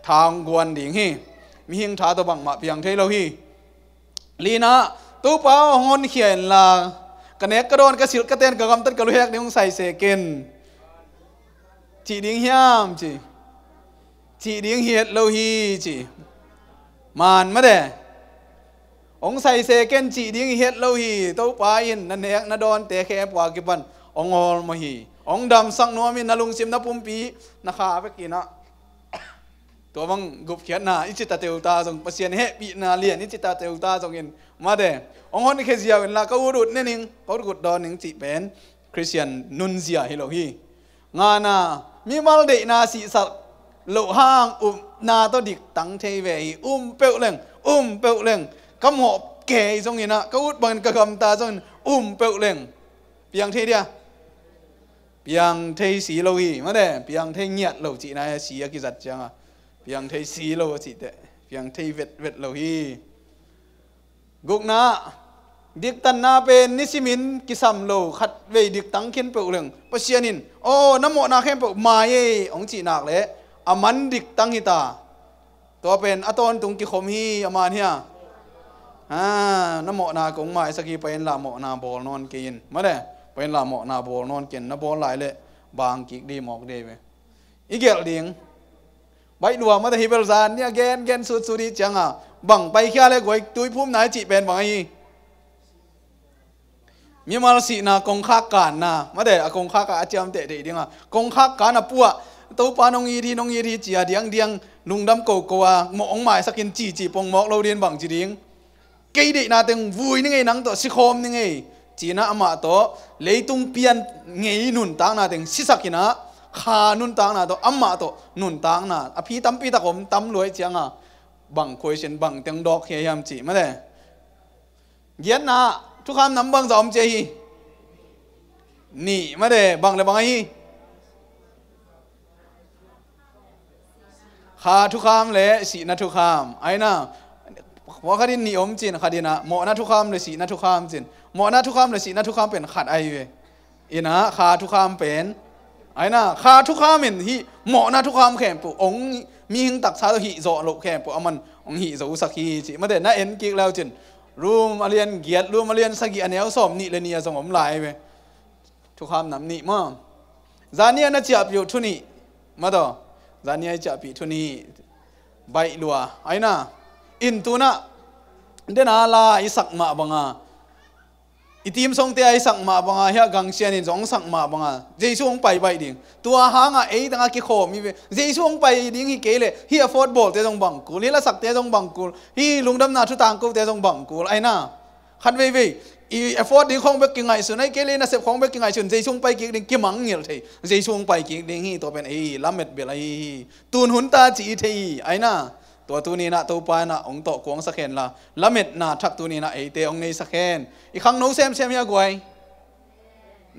ทางกวนดิ้งฮีมีหิงท้าตัวบางมาเพียงเทโลฮีลีน่าตัวป้าหอนเขียนลากันเนกกระโดนกระสิลกระเตนกระกำตัดกระลุยกดิ้งใส่เสกินจีดิ้งยามจีดิ้งเฮียดโลฮีจีมันไม่ได้องใส่เซเกนจีดิ้งเฮ็ดโลหีเต้าปาอินนั่นเองนั่นโดนเตะแคบกว่ากิบันองอลมาฮีองดำสังนัวมินนลุงซิมนับปุ่มปีนักขาไปกินนะตัวบังกุบเขียนนาอิจิตาเตลตาจงเปอร์เซ็นต์เฮปีนาเลียนอิจิตาเตลตาจงอินมาเด้องฮอนเคเซียเวลาเขาอุดนั่นเองเขาอุดดอนหนึ่งจีเป็นคริสเตียนนุนเซียฮิโลฮีงานามีมัลเดนาสีสักโลห้างนาตัวดิกตังเทเวเปลเลงเปลเลงกำหอบเกยจงอินะก็อุดบันกระกำตาจงเปลเลงเปียงเทเดียเปียงเทสีโลฮีมาเด้เปียงเทเงียดโลจีนายสีกิจัดจังอ่ะเปียงเทสีโลจีเตเปียงเทเวทโลฮีกุกนาดิกตันนาเป็นนิสิมินกิสัมโลขัดเวดิกตังเข็นเปลเลงปะเชียนินโอ้น้ำหมอนาเข็นเปลมาเยองจีนักเลยอามันดิกตังฮิตาตัวเป็นอตอนตุงกิคมฮีอามันเฮียน้ำหมอนากงหมายสกีเป็นละหมอนาบอลนอนกินมาเด้เป็นละหมอนาบอลนอนกินน้ำบอลหลายเลยบางกิกดีหมอกเดวอีเกลดิง ใบหลวงมาแต่ฮิเบลซานเนี่ยแกนสุดดีจังอ่ะบังไปแค่เลยกวยตุยพุ่มไหนจีเป็นบังไอ้มีมาลสีนากงข้าการนะมาเดะกงข้าการอาจารย์เตะเดียงอ่ะกงข้าการนะปัวตัวปานงอีทีจีเดียงลุงดำโกโกะหมองหมายสกินจีปงหมอกเราเรียนบังจีเดียงเกยดีนาตึงวุ้ยนี่ไงนังตัวสิคมนี่ไงจีน่าอามาตัวเลยตุงเปลี่ยนไงนุนตังนาตึงสิสักินะขานุนตังนาตัวอามาตัวนุนตังนาอภิตั้มปีตะกมตั้มรวยจังอ่ะบังคุยเช่นบังเตียงดอกเฮียมจีมาเดะเย็นนะทุกคำน้ำบังจะอมเจฮีนี่มาเดะบังเลยบังไอ้ข้าทุกคำเลยสีนัทุกคำไอ้น่ะว่าคดีนิยมจีนคดีนะหมอนัทุกคำเลยสีนัทุกคำจีนหมอนัทุกคำเลยสีนัทุกคำเป็นขัดไอ้เว้ยอีนะข้าทุกคำเป็นไอ้น่ะข้าทุกคำเป็นที่หมอนัทุกคำแข่งปุ๊องมีหิงตักชาตัวหิโซโลแข่งปุ๊มันองหิโซสักฮีจีมาเดะน่าเอ็นกิกแล้วจีนรูมมาเรียนเกียรติรูมมาเรียนสกีอันเนี้ยสอบนี่เลยเนี่ยสมผมหลายไปทุกคำนำนี่มั้งจานนี้น่าจะอยู่ทุนี่มาต่อจานนี้จะปีทุนี่ใบลัวไอ้น่ะอินตัวน่ะเดน่าลาอิสักมาบังอ่ะอีทีมส่งเตะอิสักมาบังอ่ะเฮียกังเชียนินส่งสักมาบังอ่ะเจสุงไปใบดิ่งตัวหางอ่ะตั้งอ่ะกี่โคมีเวเจสุงไปดิ่งฮีเกลเลยฮีฟุตบอลเตะส่งบังกูลีละสักเตะส่งบังกูฮีลุงดำนาทุตังกูเตะส่งบังกูไอ้น่ะขันเว่ยอีฟุตดิ่งของเบกกิ้งไงส่วนไอ้เกลเลยนะเสพของเบกกิ้งไงส่วนเจสุงไปกิ่งดิ่งกี่มังเงี้ยเลยเจสุงไปกิ่งดิ่งฮีตัวเป็นไอ้ลำเม็ดเบลไอ้ตูนหุ่นตาจีทีไอ้น่ะตัวนี้นะตัวปลายนะองโตกวงสักเห็นละละเม็ดนะทักตัวนี้นะไอเตองในสักเห็นอีกครั้งโน้เซมเฮียกวย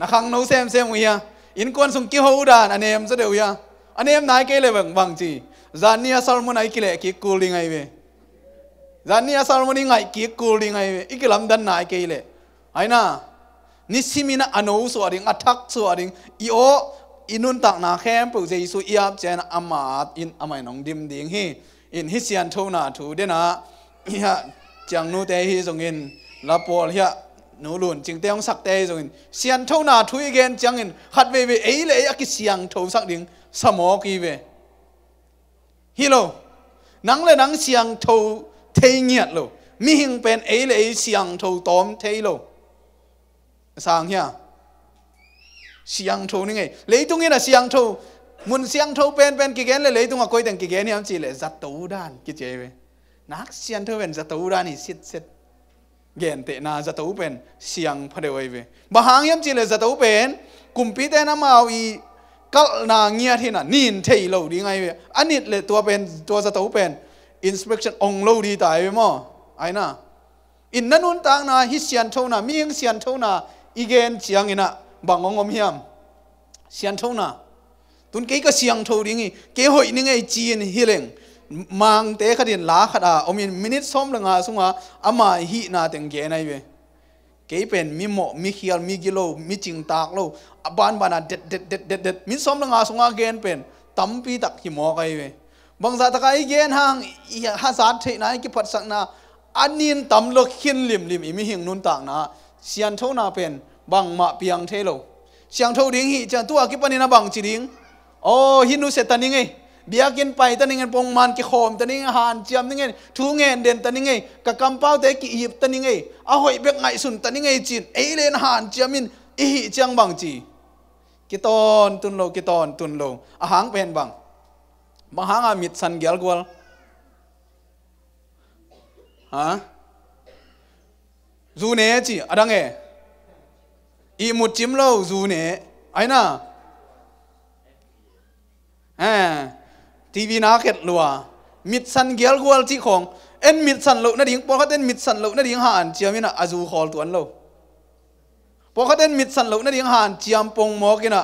นะครั้งโน้เซมเฮียอินกวนส่งกิ้วหูดานอันเนมจะเดียวเฮียอันเนมนายเกลี่ยบางจีจานนี้ซาลมอนไอเกลี่ยกิ๊กกูลิงไอเวจานนี้ซาลมอนไงกิ๊กกูลิงไอเวอีกลำดันนายเกลี่ยไอ้น่ะนิสิมินะอโนสวดิงอัทักสวดิงอีโออินุนตักนาเข้มปุเจสุอีอับเจนอามาดอินอามัยน้องดิมดิ่งฮีอินฮิเซียนโทนาทูเดนะเฮียจังนูเตฮีจงอินลาปอลเฮียนูลุนจิงเตยองสักเตยจงอินเซียนโทนาทูอีเกนจังอินขัดเวเวเอเลยอักิเสียงโทสักดิ่งสมอกีเวฮิโลนังเลยนังเสียงโทเทียดโลมีหิงเป็นเอเลยเสียงโทตอมเทโลสางเฮียเสียงโทนี่ไงเลยตรงนี้นะเสียงโทมุนเสียงโทเป็นกี่เกนเลยตรงกับคุยแต่กี่เกนเนี่ยมันจีเลยจัตตูด้านกี่เจเวนักเสียงโทเป็นจัตตูด้านนี่เสร็จเกนเตนาจัตตูเป็นเสียงพอดีเวบางอย่างจีเลยจัตตูเป็นกลุ่มปีเตน้ำมาเอาอีกัลนาเงียที่น่ะนินเทยโลดีไงเวอันนี้เลยตัวเป็นตัวจัตตูเป็น inspection องโลดีตายเวมั้งไอ้น่ะอินนั่นนู่นต่างน่ะฮิเสียงโทน่ะมีหิงเสียงโทน่ะอีเกนเสียงอิน่ะบางองอมเฮียมเสียงโทน่ะตุนเกยก็เสียงโทดิ้งเกยหอยนี่ไงจีนฮิเลงมังเตะขดินลาขดาอมินมินิทซ้อมละงาสุงาอามาฮีนาเต็งเกยไงเวเกยเป็นมีหมอมีเขียลมีกิโลมีจิงตากโลบานบานาเด็ดมิซ้อมละงาสุงาเกนเป็นตั้มปีตักหิมอไงเวบางสัตว์ตะไคเกนห่างฮาซาดเทนายกิพัดสักนาอันนี้ตั้มโลขินลิมอีมีหิงนุนต่างนะเสียงโทนาเป็นบางมาเปียงเทโลเสียงโทดิ้งฮีจะตัวกิปันนี่นะบางจีดิ้งโอ้ฮินุเสตันนี่ไงเบียกินไปตันนี่ไงปงมันกิโคมตันนี่หานเจียมนี่ไงทูเงินเด่นตันนี่ไงกะกำเป้าเตกิอีบตันนี่ไงเอาหอยเบกไงสุนตันนี่ไงจีนเอเลนหานเจียมินอีหิจังบางจีกิตอนตุนโลกิตอนตุนโลอาหางเป็นบางหางอามิดสันเกลกวลฮะจูเนจีอะดังเออีมุดจิมโลจูเนไอ้น่ะทีวีนักเก็ตลัวมิดสันเกลกวลที่ของเอ็นมิดสันโลนั่นดิ่งพอเขาเต้นมิดสันโลนั่นดิ่งหานเจียมินะอาจูคอลตัวนั้นโลพอเขาเต้นมิดสันโลนั่นดิ่งหานเจียมปงมอกินะ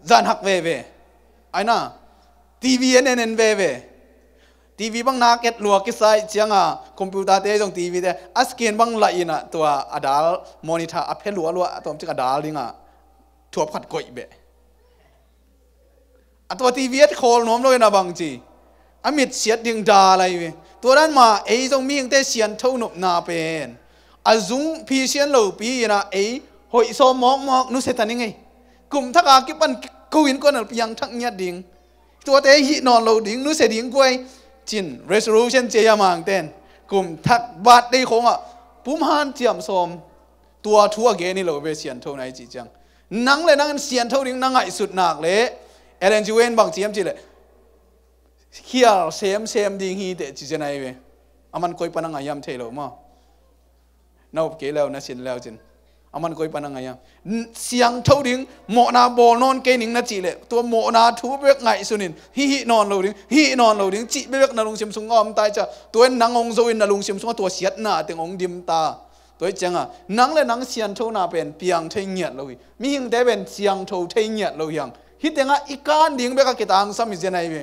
จานหักเว่ไอ้น่ะทีวีเอ็นเว่ทีวีบางนักเก็ตลัวกิไซเจียงอ่ะคอมพิวเตอร์เตะตรงทีวีเตะอัสเกนบางละอินะตัวอดาลมอนิเตอร์อัพเพลลัวตัวมันจะอดาลดิ่งอ่ะถั่วผัดก๋วยเบะตัวทีวีโคลน้อมเลยนะบางจีอามิดเสียดดิ่งดาอะไรเวตัวนั้นมาตรงมีอย่างแต่เสียนเท่าหนุบนาเป็นอาจุงพีเสียนเหล่าปีนะหอยโซมอกนุเสตันยังไงกลุ่มทักอากิปันกูอินก้อนปียังทักเงียดดิ่ง ตัวเตหินอนเราดิ้งนู้เสดิ้งกวยจิน resolution เจียมังเต้นกลุ่มทักบาดได้คงอ่ะปุ่มหันเจียมสมตัวทั่วเกนี่เราไปเสียนเท่าไหนจีจังนังเลยนังเสียนเท่าดิ้งนังไงสุดหนักเลยเอเลนจูเวนบางเจียมจีเลยเขียวเซมดิ้งฮีเตจีจะไหนเว้ยอามันคอยปนังไงยำเทโลมั้งน่าเกลียวน่าสินแล้วจินอามันคอยปนังไงยำเสียงเท่าดิ้งโมนาบอลนอนเกนิงน่าจีเลยตัวโมนาทูเบกไงสุนินฮีนอนเราดิ้งฮีนอนเราดิ้งจีเบกนาลุงเสียมสุงอมตายจ้ะตัวนังองโซอินนาลุงเสียมสุงตัวเสียดหน้าเต็งองดิมตาตัวจังอ่ะนังเลยนังเสียนเท่านาเป็นเปียงเทียงเงียดเรามีหิงได้เป็นเสียงเท่าเทียงเงียดเราอย่างฮิตเต็งอ่ะอีการดิ้งเบกกิตางซ้ำอีเจนไอเว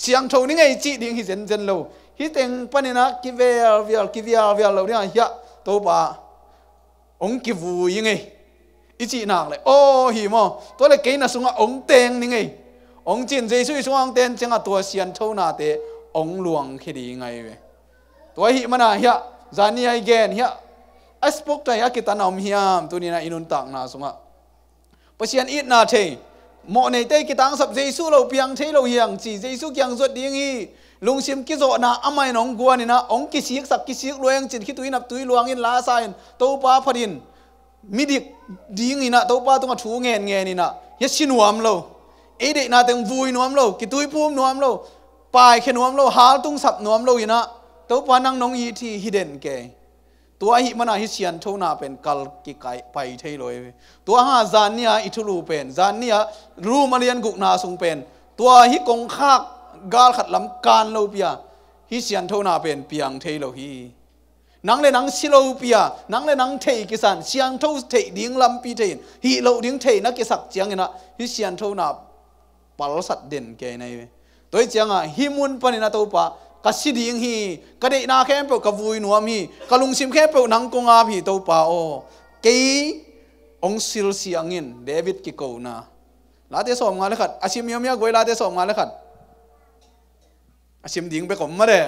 เสียงเท่านี้ไงจีดิ้งฮิเจนเราฮิตเต็งปนินะกิเวลเราเนี่ยยะตัวป่าองกิวูยังไงอีจีนักเลยโอ้หิมอตัวเลยเกย์น่ะสุงอ่ะองเต็งนี่ไงองจินเจสุยสุงองเต็งจังอ่ะตัวเสียนเท่านาเตองหลวงคิดยังไงเวตัวหิมันอ่ะเฮียจานี่ไอเกนเฮียไอสปอกใจอะกิตานอมเฮียมตัวนี้นะอินุนตักนาสุงะปะเชียนอิดนาเทหมอในเตกิตังสับเจสุเราเพียงเทเราเฮียงจีเจสุยังสดดิ้งฮีลุงซิมกิโซนะอามายน้องกัวนี่นะองกิสิกสักกิสิกรวยยังจิตคิดตุยนับตุยลวงอินลาซายนตัวป้าพดินมิดิกดิ้งนี่นะตัวป้าต้องมาถูเงินนี่นะยัดชินวมเราเอเดน่าเต็งวุยนวมเรากิตุยพุ่มนวมเราปลายแค่นวมเราหาตุ้งสับนวมเราอยู่นะตัวป้านั่งน้องยีที่ฮิเดนเกตัวหิมันหิเชียนเท่านาเป็นกัลกิไกไปเท่เลยตัวหาจานเนี่ยอิทุลูเป็นจานเนี่ยรูมาเรียนกุกนาสุงเป็นตัวหิกงคากกาลขัดลำการเราเปียหิเชียนเท่านาเป็นเปียงเท่เราฮีนังเลยนังชิโลเปียนังเลยนังเทกิสันเชียงเท่าเทดิ้งลำปีเทนหิเราดิ้งเทนักกิสักเจียงนะหิเชียนเท่านาปัลสัดเด่นแกในตัวเจียงอ่ะหิมุนปนินาตัวปะกัสดิ้งฮีกระเดนาแค่เปล่ากับวุยนัวมีกะลุงซิมแค่เปล่านังกงอาพีตัวปะโอเกยองซิลเสียงินเดวิดกิโกนาลาเตสอมงานเลยขัดอาชิมยกไว้ลาเตสอมงานเลยขัดอาชิมดิ้งไปก่อนมาเด้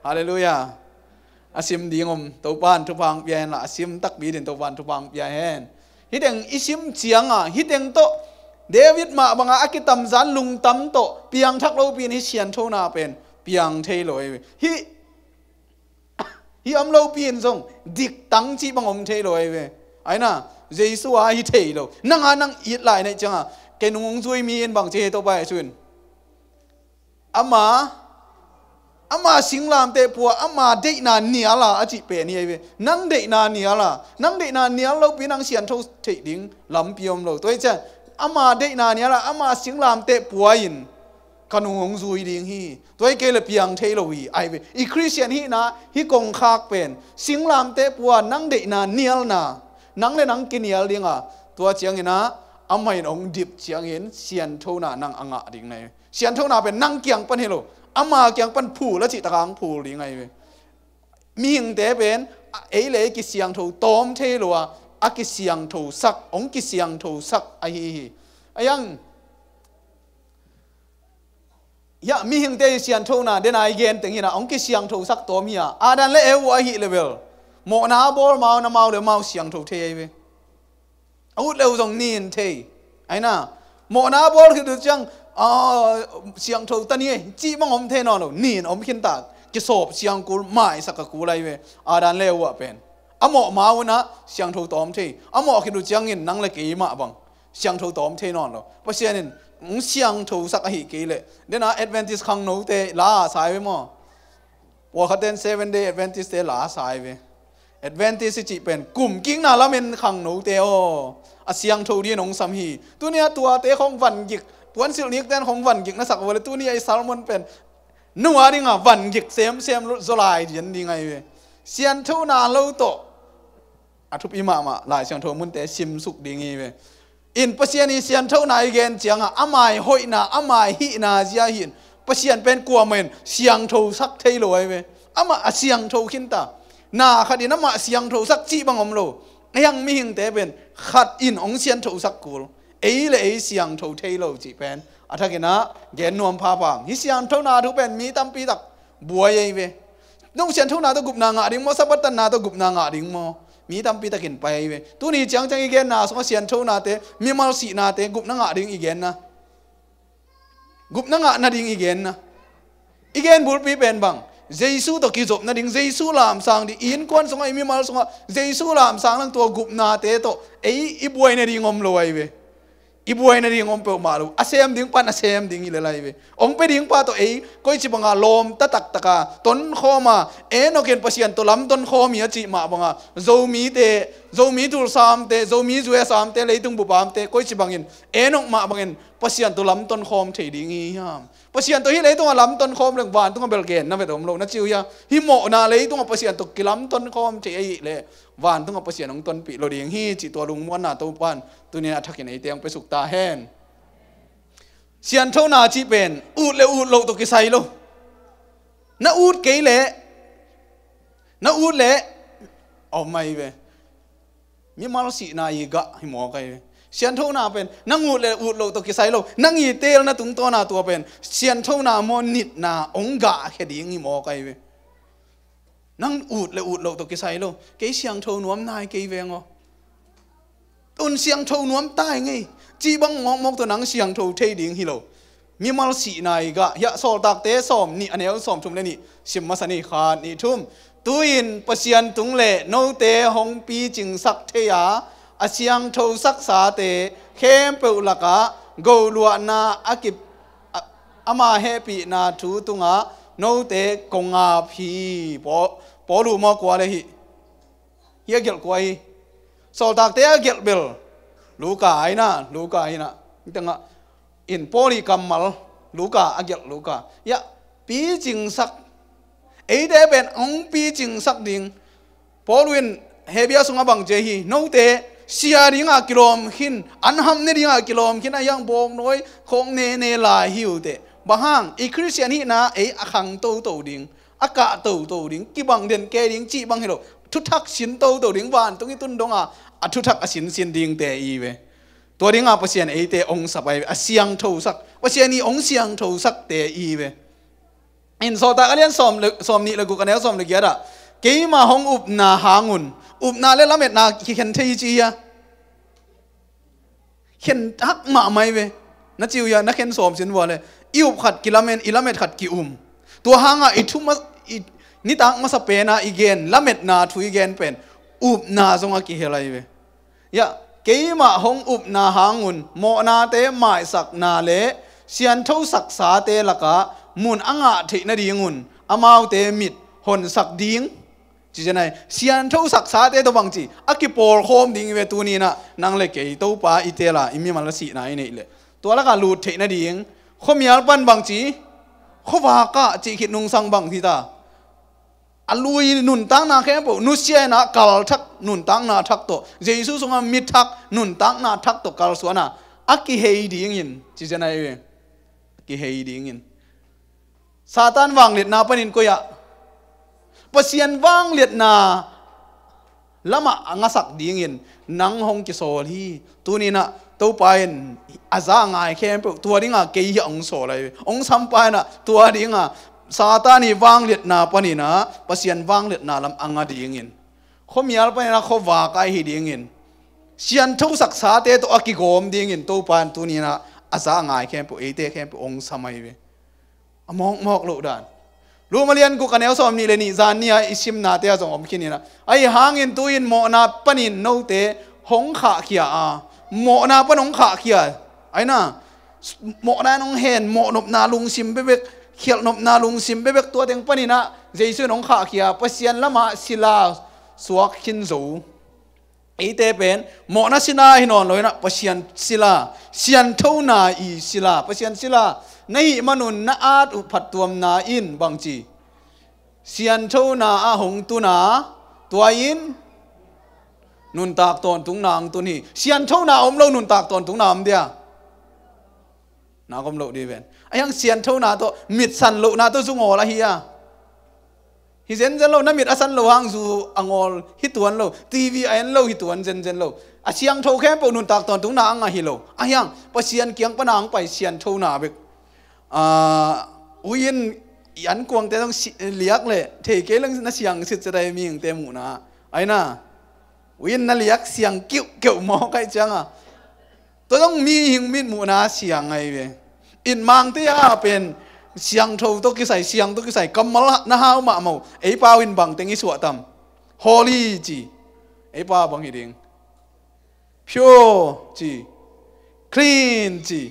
ฮาเลลูยาอาชิมดิ้งตัวปานทุพังเปียนละอาชิมตักบีดินตัวปานทุพังเปียนฮิตเองอิชิมเจียงอ่ะฮิตเองโตเดวิดมาบังอากิตัมจันลุงตัมโตเปียงทักเราปีนี้เชียนโทนาเป็นเปียงเทลอยฮิอมเราเปียนทรงดิกตังจีบังอมเทลอยเว้ไอ้น่ะเจสุอาฮิเทโลนั่งนั่งอีดไหลในจังอ่ะแกนุ่งช่วยมีเอ็นบังเจตัวไปชวนอามาสิงลามเตปัวอามาเดนาเนียล่ะอจิเปนี่เว้นั่งเดนาเนียล่ะนั่งเดนาเนียเราปีนังเสียนเท่าเทดิ้งลำเปียมเราตัวเจ้าอามาเดนาเนียล่ะอามาสิงลามเตปัวอินขนมซุยดิ้งฮีตัวเกลเปียงเทโลวีไอเวอีคริสเตียนฮีนะฮีกงคากเป็นสิงลามเตปัวนั่งเดนาเนียลนะนั่งเลยนั่งกินเนียลดิ้งอ่ะตัวเจียงนะอาไม่องดิบเจียงเห็นเสียนเท่าน่ะนั่งอ่างดิ้งในเสียนเท่าน่ะเป็นนั่งเกียงปันเฮโลอามาเกียงปันผูแล้วจิตตะกางผูดิ้งไงเวมีหิงเตเป็นเอเลกิเสียงเท่าตอมเทโลอ่ะอากิเสียงเท่าสักองกิเสียงเท่าสักไอฮีไอยังยะมีหิงเตเสียนโทนาเดนายเกนตึงหินะองกิเสียงโทสักตัวมีอ่ะอาดันเลเอวะฮิเลเวลโมนาบอลมานามาเลมาเสียงโทเทเวอาวุธเลวจงนีนเทไอ้น่ะโมนาบอลคือดูจังเสียงโทตันนี่จีมังอมเทนอนนีนอมขินตากกิสอบเสียงกูไม่สักกูไรเวอาดันเลวะเป็นอโมมาวนะเสียงโทตอมเทอโมคือดูจังหินนังเลกีมาบังเสียงโทตอมเทนอนเพราะเสียนินเสียงถูสักหิกิเลยเดี๋ยวนะเอดเวนติสขังโนเตลาสายไปมั้งว่าเขาเดิน7 day เอดเวนติสเตลาสายไปเอดเวนติสจิเป็นกลุ่มกิ้งน่ะแล้วมันขังโนเตโอเสียงถูดีน้องสามีตัวเนี้ยตัวเตะของวันกิกตัวสิลนิกเต้นของวันกิกนะสักวันตัวนี้ไอ้ซาลมอนเป็นนัวดิ่งอ่ะวันกิกเซมโซลายยันดิ่งไงเว้เสียงถูน่ะเล่าโตอาทุบอิมาหลายเสียงถูมุนเตะซิมสุกดิ่งไงเว้อินปัศยานิเสียนเท่าไหนเกณฑ์เจียงอ่ะอามายหอยนาอามายหินาเจียหินปัศยานเป็นกลัวเหม็นเสียงโทสักเทโลไอเวอามาเสียงโทขินตานาขัดอินอามาเสียงโทสักจีบังอมโลยังมีหิงเตเป็นขัดอินองเสียนโทสักกูลเอเลเสียงโทเทโลจีเป็นอัฐกินะเกณฑ์นวมพาปังฮิเสียงเท่านาทุเป็นมีตั้มปีตักบัวเยเวน้องเสียงเท่านาตัวกุบนางอ่ะดิ่งโมสับปัตตนาตัวกุบนางอ่ะดิ่งโมมีตั้มปีตะกินไปเว้ยตัวนี้จังอีกเกนนะสมเสียนโชนาเตมีมาสีนาเตกุบนังอาดิ้งอีกเกนนะ gup na nga na ding igen bul pi pen bang Jesu to ki jop na ding Jesu lam sang di in kon songa imi mal songa Jesu lam sang lang to gup na te to ei ibuai na ding om lo ai ve ibuai na ding om pe malu asem ding pan asem ding ilelai ve ong pe ding pa to ei koi chi banga lom ta tak taka ton khoma eno ken pasian to lam ton khomi chi ma banga zo mi dur sam te zo mi zue sam te leitung bu pam te koi chi bangin enok ma bangin pasian to lam ton khom thei ding hi ham pasian to hi leitung lam ton khom leng van tung bel gen na ve dom lo na chiu ya hi mo na leitung pasian to kilam ton khom thei ai le van tung pasian ong ton pi lo ding hi chi to lung mon na to pan tu ne athakin ei teng pe suk ta hen sian tho na chi pen ut lo to ki sai lo na ut ke le oh mai ve mi mal si na yi ga hi mo kai sian tho na pen nang ut lo to ki sai lo nang yi tel na tung to na to pen sian tho na mo nit na ong ga he ding hi mo kai ve nang ut lo to ki sai lo ke siang tho nuam nai ke ve ngo un siang tho nuam tai ngai chi bang mok to nang siang tho thei ding hi lo mi mal si na yi ga ya sol tak te som ni anel som thum le ni sim ma sani kha ni thum tuin pasian tung le no te hong pi jing sak the ya asiang tho sak sa te khem pe ulaka go lua na akip ama happy na thu tunga no te konga phi po lu mo kwa le hi ye gel kwai sol tak te gel bel luka aina tanga in poli kamal luka agel luka ya pi jing sak ei de ben ong pi jing sak ding polwin hebia sunga bang je hi no te sia ringa kilom hin anham ne ringa kilom hin ayang bong noi khong ne la hiu te bahang i christian hi na ei akhang to ding aka to ding ki bang den ke ding chi bang hilo thu thak sin to ding ban tung tun donga a thu thak asin ding te i veตัวนี้งาเปอร์เซ็นต์ไอเตองสับไปเสียงทูสักเปอร์เซ็นต์นี้องเสียงทูสักเตอีเวอินโซตาก็เรียนสอมนี่เลยกูกันแล้วสอมเลยเกียร์อะเกี่ยมาห้องอุบนาหางุนอุบนาเล่นละเม็ดนาเขียนที่จีอะเขียนทักมาไหมเวนัดจิวยานักเขียนสอมสินวัวเลยอิวขัดกิลเมตรขัดกี่ตัวหางอะอิทุมนี่ตังมาสเปน่าอีเกนละเม็ดนาทุยเกนเป็นอุบนาทรงอะกี่เฮลัยเวยะเกี่ยมาห้องอุบนาหางุนโมนาเตหมายสักนาเลเสียนเท่าสักษาเตละกะมุนอ่างะเทนดีงุนอามาวเตมิดหนสักดิ้งจีจะไหนเสียนเท่าสักษาเตตัวบางจีอากิปอลโคมดิ้งเวตูนี้นะนางเล็กเกี่ยตัวป้าอิเตล่าอิมีมันละสีนายนี่เลยตัวละกะลูดเทนดีงเขามีอัลปันบางจีเขาว่ากะจีขิดนุงสังบางทีตาอลุยนุนตั้งนาแค่ปุ๊นุเชียนะกัลทักนุนตั้งนาทักโตเจสุสงมิทักนุนตั้งนาทักโตกัลสวนะอักกิเฮดีงินจีเจนายเวกิเฮดีงินซาตานวางเลียดนาปนินก็ยะปะเสียนวางเลียดนาละมาอังสักดีงินนังหงกิโซลีตัวนี้นะตัวไปอาจารย์ง่ายแค่ปุ๊ตัวนี้งาเกี่ยองโซเลยองสัมไปนะตัวนี้งาซาตานีวางเลียดนาปนินะปะเสียนวางเลียดนาลำอังดีงินเขามีอะไรปนินะเขาว่าไกลดีงินเสียนทุกศักษาเตตัวอักิโกมดีงินตัวปานตัวนี้นะอาจารย์ง่ายแค่ปุ๊เอเตแค่ปุ๊องสมัยเวมอกโลดานรู้มาเรียนกูกันแล้วสอบนี่เลยนี่จานนี่อิชิมนาเตะจงอมคิดนี่นะไอ้หางอินตัวอินโมนาปนินโนเตหงขาเขียโมนาปนหงขาเขียไอ้น่ะโมนาน้องเห็นโมนบนาลุงซิมเบกเขียนนบนาลุงซิมเบกตัวเต็งปนินะเจสุน้องขาเขียปะเซียนละมาศิลาสวกขินสูไอ้เตเป็นโมนาศิลาหินอนเลยนะปะเซียนศิลาเซียนเท่านาอีศิลาปะเซียนศิลาในมนุษย์นาอาดอุปัตตวมนาอินบางจีเสียนเท่านาอาหงตุนาตัวอินนุนตากตอนตุงนางตัวนี้เสียนเท่านาอมเรานุนตากตอนตุงนามเดียนากอมเราดีเวนไอ้ยังเสียนเท่านาตัวมิดสันโลนาตัวซุงอละเฮียฮิเซนเจนเราน้ำมิดอสันโลหางซูอังอลฮิตวนเราทีวีไอ้เราฮิตวนเจนเราอาเชียงเท่าแค่ปนุนตากตอนตุงนางอ่ะฮิโลไอ้ยังปะเสียนเกียงปนางไปเสียนเท่านาเบกวินยันกวงแต่ต้องเลียกเลยเทเกลังนั่นเสียงสิจะได้มีอย่างเต็มหมู่นะไอ้น่ะวินนั่นเลียกเสียงกิ้วมอใครจังอ่ะตัวต้องมีหิงมีหมู่นะเสียงไงเว้ย in mang tia pen siang thâu to ki sai siang to ki sai kamal na hau ma mo ei pau in bang tengi suwa tam holy chi ei pa bang hi ding pure chi clean chi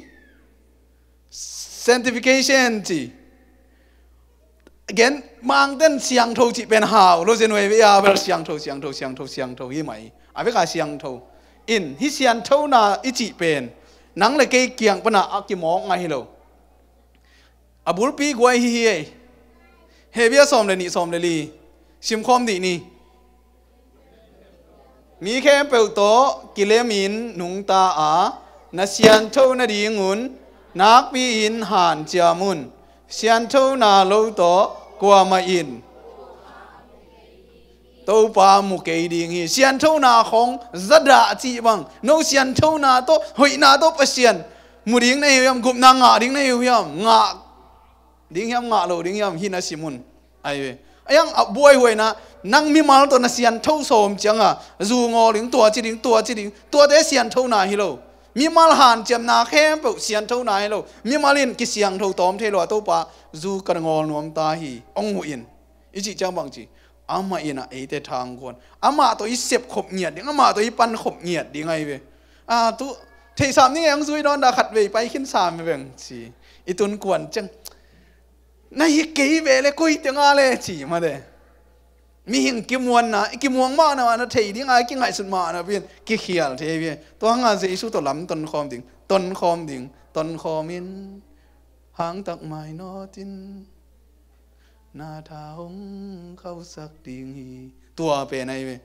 sanctification chi again mang ten siang thâu chi pen hau lo zen we ya ber siang thâu hi mai a ve ka siang thâu in hi siang thâu na i chi pen nang le ke kiang pana a ki mo ngai lo abul pi gwai hi he bia som le ni som le li sim khom di ni mi khem pe to kilemin nung ta a na sian thâu na di ngun nak pi in han chia mun sian thâu na lo to qua ma in tô pa mu ke ding hi sian thâu na khong zada chi bang no sian thâu na to hoi na to pasian mu ding nei yam gup na nga ding nei yam nga ding yam nga lo ding yam hina simun ai ayang buai hoi na nang mi mal to na sian thâu som changa zu ngo ling tua chi ding tua de sian thâu na hi lo mi mal han chem na khem pe sian thâu na hi lo mi malin ki siang thâu tom the lo to pa zu kan ngol nom ta hi ong hu in i chi chang bang chi ama ina e te thang kon ama to i sep khop nhiet ding ama to i pan khop nhiet ding ai ve tu thei sam ni ang zui don da khat ve pai khin sam veng chi i tun kwan chang na hi ke ve le koi tenga le chi ma de mi hing ki muan na ki muang ma na thei ding ai ki ngai sun ma na bien ki khial the ve to nga jesu to lam ton khom ding ton khomin hang tak mai no tin na tha hong khau sak ding hi tua pe nai ve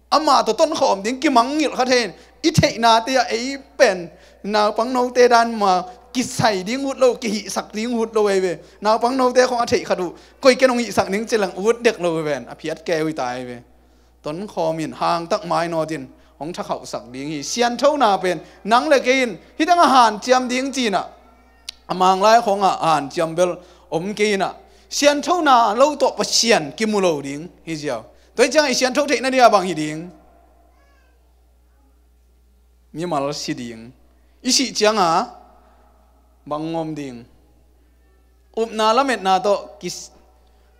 ama to ton khom ding ki mang ngil kha the i thei na te ei pen na pang no te dan ma ki sai ding hut lo ki hi sak ding hut lo ve na pang no te khong a thei khadu koi ke nong hi sak ning chelang ut dek lo ven a phiat ke ui tai ve ton khomin hang tak mai no tin hong tha khau sak ding hi sian thâu na pen nang le ke in hi dang han chiam ding chi na amang lai khong a han chiam bel om ke na sian thâu na lâu to pa sian ki mu lo ding hi jiao toi chang i sian thâu thei na dia bang hi ding mi mal si ding i si chang a bang ngom ding na lamet na to kis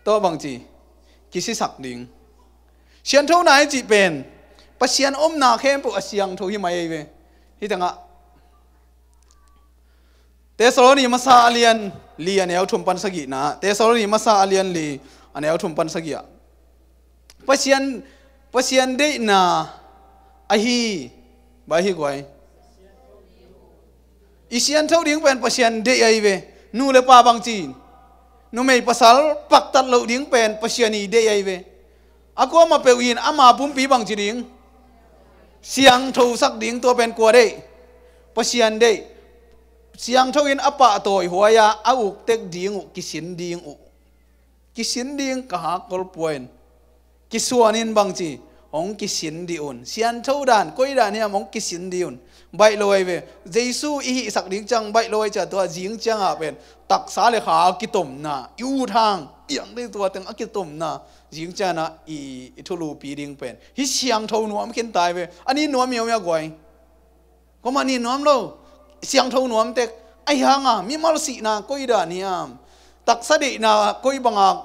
to bang chi kisi sak ding sian thâu na chi pen pa sian na khem pu asiang tho hi mai ve hi tanga Tesaloni masa alian li anel thum pan sagi na Tesaloni masa alian li anel thum pan sagi a pasian de na ahi ba hi gwai isian thau ding pen pasian de ai ve nu le pa bang chi nu mei pasal pak tat lo ding pen pasian i de ai ve ako ma pe win ama pum pi bang chi ding siang thau sak ding to pen kwa de pasian de siang thâu in apa toy huaya auk tek ding kisin ding ka ha kol point kisuanin bang chi ong kisin di un sian thâu dan koi dan ya mong kisin di un bai loi ve jesu i sak ding chang bai loi cha to jing chang a pen tak sa le kha ki tom na yu thang piang de to teng a ki tom na jing cha na i thulu pi ding pen hi siang thâu nuam khin tai ve ani nuam ya goi ko mani nuam lo siang thâu nuam tek ai hanga mi mal si na koi da niam tak sa de na koi banga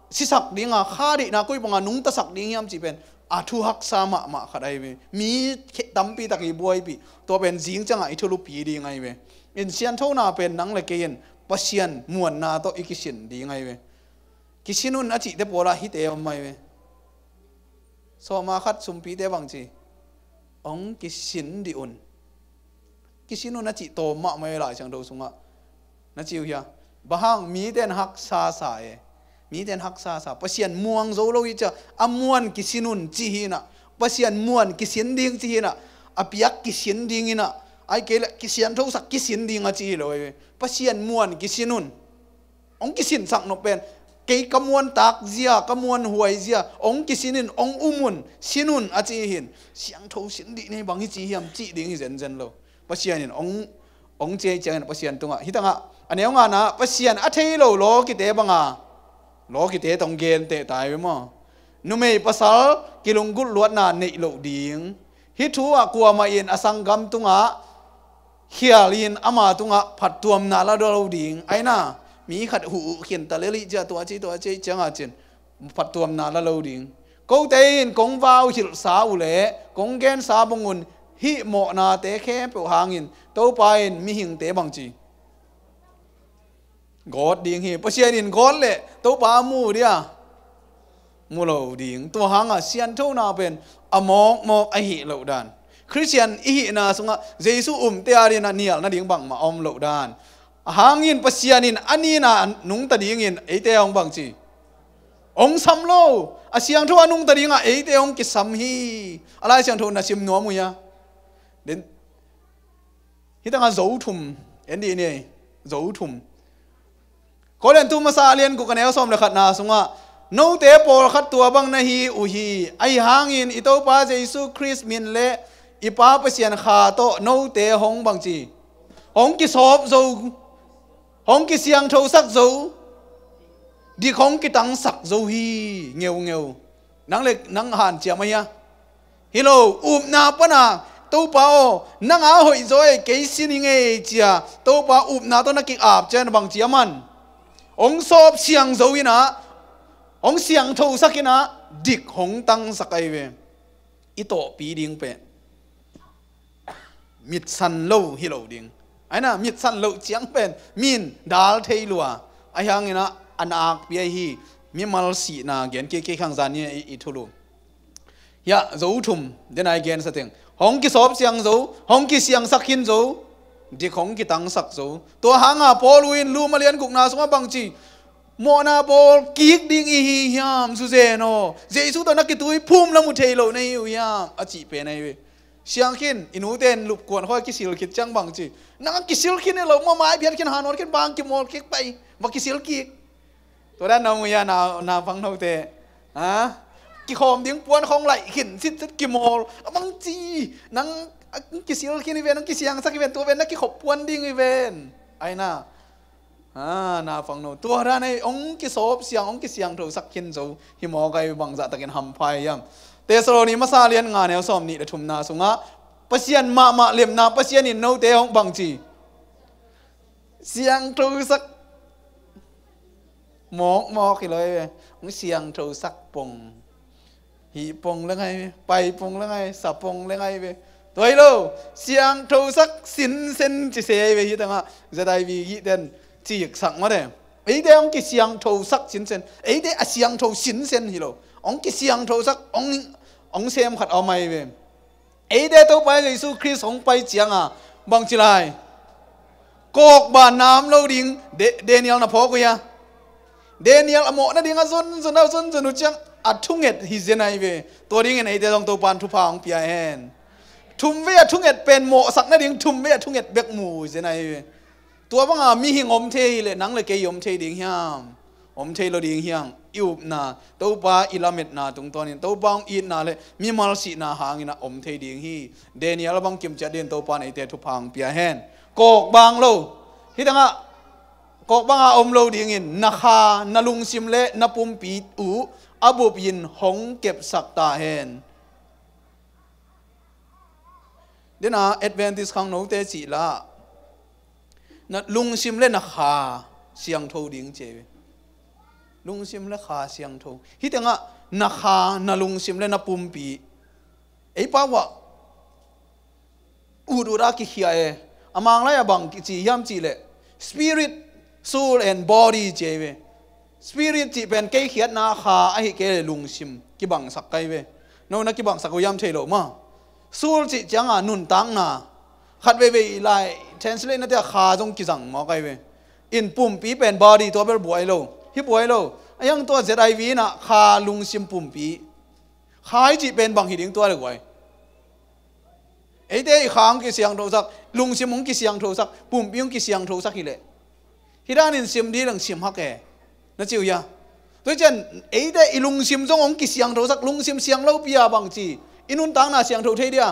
si sak ding a kha de na koi banga nung ta sak ding yam chi pen a thu hak sa ma khadai ve mi tampi tak i boy pi to pen jing changa I thulu pi ding ai ve in sian thâu na pen nang le kein pasian muan na to ikisin ding ai ve kisinun a chi te pola hi te mai ve so ma khat sum pi te bang chi ong kisin di un kisinu na chi to ma mai la chang do sunga na chiu ya bahang mi den hak sa sa e mi den hak sa sa pasian muang zo lo I cha amuan kisinun chi hi na pasian muan kisin ding chi hi na apiak kisin ding ina ai ke la kisian tho sak kisin ding a chi lo e pasian muan kisinun ong kisin sak no pen ke kamuan tak zia kamuan huai zia ong kisinin ong umun sinun a chi hin siang tho sin di nei bang hi chi hiam chi ding hi zen lo pasian ong che chang pasian tunga hitanga aneu nga na pasian a thei lo ki te banga lo ki te tong gen te tai mo nu mei pasal kilunggul luat na nei lo ding hi thu a kwa ma in asang gam tunga เขียลินอามาตุงะผัดตัวมนาละดอดิ่งไอ้น่ะมีขัดหูเขียนตะเลลิจะตัวจีจังอาจินผัดตัวมนาละเราดิ่งกูเตนกงวาวหิลสาวเละกงเกนสาบงุนฮิโมนาเตแค่เปียวหางินโตไปมีหิงเตบังจีกอดดิ่งฮิปเชียนินกอดเละโตปามูเดียมูเราดิ่งตัวหางอ่ะเสียนเท่านาเป็นอมอกไอหิเหล่าดานคริสเตียนอีหินาสงะเยซูเตียรินาเนียลนาดิ่งบังมาอมเหล่าดานหางินปเชียนินอันนี้นะนุ่งตะดิ่งอินไอเตองบังจีองสัมโลอาเสียงทั่วนุ่งตะดิ่งอ่ะไอเตองกิสัมฮีอะไรเสียงทั่วน่ะชิมนัวมุยะเด่นที่ตั้งแต่โจทุ่มเอ็นดีเนี่ยโจทุ่มก็เล่นทุ่มมาซาเลียนกูกันแนวซ้อมเลยขัดนาสงะโนเตปอลขัดตัวบังนะฮีอุฮีไอหางอินอิโตปาเยซูคริสต์มินเละอีป้าเปเสียนขาโตโนเตหงบังจีหงกิสอบโจหงกิเสียงโทสักโจดีหงกิตังสักโจฮีเงียวนังเล็กนังหันเจียมายะฮิโลอุบนาปนาตัวป้านังอาหอยจอยเกสินิงเอเจียตัวป้าอุบนาตัวนักกิอาบเจนบังเจียมันองสอบเสียงโจวินะองเสียงโทสักนะดิกหงตังสักไอเวอิโตปีดิงเป็นมิดสันโลฮิโลดิงไอ้น่ะมิดสันโลเจียงเป็นมินดาลเทลัวไอ้ยังไงนะอันอักเบียฮีมีมัลสีนาเกนเกขังจานเนี่ยอิทุลุยะโจทุ่มเดนไอเกนสติงหงกิสอบเสียงโจหงกิเสียงสักหินโจดิกหงกิตังสักโจตัวหางอ่ะพอลุยนลูมาเลียนกุกนาสงะบังจีโมนาโบกิกดิงอีฮิยามสุเซโนเจสุตัวนักกิตุยพุ่มละมุเทโลในอยู่ยามอจิเปในเวเสียงขินอินูเตนลุบกวนค่อยกิสิลคิดจังบังจีนักกิสิลคินเนี่ยเรามาไม้เพียรขินหานอนขินบางกิโมลคิกไปบักกิสิลกิกตัวนั้นน้องยานาฟังเท่าเตะกิคอมดิ้งปวนของไหลขินสิทกิโมลบังจีนังกิสิลคินอีเวนนังกิเสียงสักอีเวนตัวเวนนักกิขบปวนดิ้งอีเวนไอ้น่ะน่าฟังโนตัวด้านในองค์กิโสบเสียงองค์กิเสียงถูกสักขินโจหิมอไกบังจะตะกินหำพายยังเตสโรนีมาซาเลียนงานแนวซ้อมนี่เดทุมนาสุงะปะเสียนมาเลียมนาปะเสียนอินโนเตองบังจีเสียงถูกสักหมอกกี่เลยองเสียงถูกสักปงหีปงแล้วไงไปปงแล้วไงสับปงแล้วไงเว้ตัวไอ้โลเสียงถูกสักสินเซนจิเซเว้ยตั้งอ่ะจะได้วียี่เดนจีกสักมาเด้ไอ้เด้องกิเสียงถูกสักสินเซนไอ้เด้เสียงถูกสินเซนฮิโลองกิเสียงถูกสักองเสียมขัดเอาไม่เว้ยไอ้เด้ตัวไปเยซูคริสต์องไปเจียงอ่ะบังจิไลกอกบานน้ำเราดิ่งเดนิเอลน่ะพอกูยะเดนิเอลอโมน่ะดิ่งอ่ะซนอุจังอัดทุ่งเอ็ดฮิเซนไอเว้ยตัวดิ่งไอ้เด้ต้องตัวปานทุพางเปียแฮนทุ่มเวียทุ่งเอ็ดเป็นโมสักน่ะดิ่งทุ่มเวียทุ่งเอ็ดเบกหมูเซนไอเว้ยตัวบังอ่ะมีหิงอมเทเลยนังเลยเกยอมเทดิ่งเฮียมอมเทเราดิ่งเฮียงอิวนาตัวปาอิลาเมตนาตรงตัวนี้ตัวบังอินนาเลยมีมัลสีนาหางอินะอมเทดิ่งฮีเดนิเอลบังกิมจัดเดินตัวปานไอเตทุพางเปียแฮนกอกบางโลที่ตั้งอ่ะกอกบางอมโลดิ่งอินนักฮานลุงซิมเละนปุ่มปีอูอบุบยินหงเก็บสักตาแฮนเดี๋ยวนะเอ็ดเวนติสขังโนเตจิละนัดลุงซิมเล่นนักขาเสียงโทดิ่งเจลุงซิมเล่นขาเสียงโทที่ตั้งอ่ะนักขานาลุงซิมเล่นนปุ่มปีไอ้ป้าวะอูดูรักขี้เออามังไรบังจียามจีเล่ spirit soul and body เจเว spirit จีเป็นเกยเขียดนาขาไอ้เกยลุงซิมกิบังสักไกเวโน่นักกิบังสักยามเชโลมา soul จีจังอ่ะนุนตังนาขัดเวไล translate นั่นเดียขาจงกิจังมอไกเวอินปุ่มปีเป็น body ตัวเป็นบวยโลฮิบวยโลไอ้ยังตัวเจไดวีน่ะขาลุงซิมปุ่มปีขาจีเป็นบังหิดิงตัวเลยไว้ไอ้เด็กข้างกิเสียงโทรศัพท์ลุงซิมงกิเสียงโทรศัพท์ปุ่มปิ้งกิเสียงโทรศัพท์ฮิเล่ฮิด้านินซิมดีหลังซิมฮักแกนั่นจิ๋วยาตัวเช่นไอ้เด็กลุงซิมจงงกิเสียงโทรศัพท์ลุงซิมเสียงเล่าปียบังจีอินุนตังน่ะเสียงโทรเทเดีย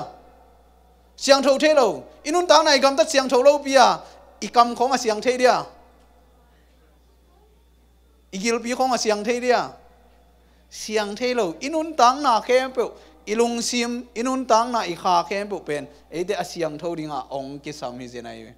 เสียงโทรเทเราอินุนตังน่ะอีกำตัดเสียงโทรเล่าปียอีกกำของเสียงเทเดียอีกกิลปีของเสียงเทเดียเสียงเทเราอินุนตังน่ะแค่เปล่า ilung sim inun tang na I kha khem pu pen e de asiang tho dinga ong ki sam hi zenai we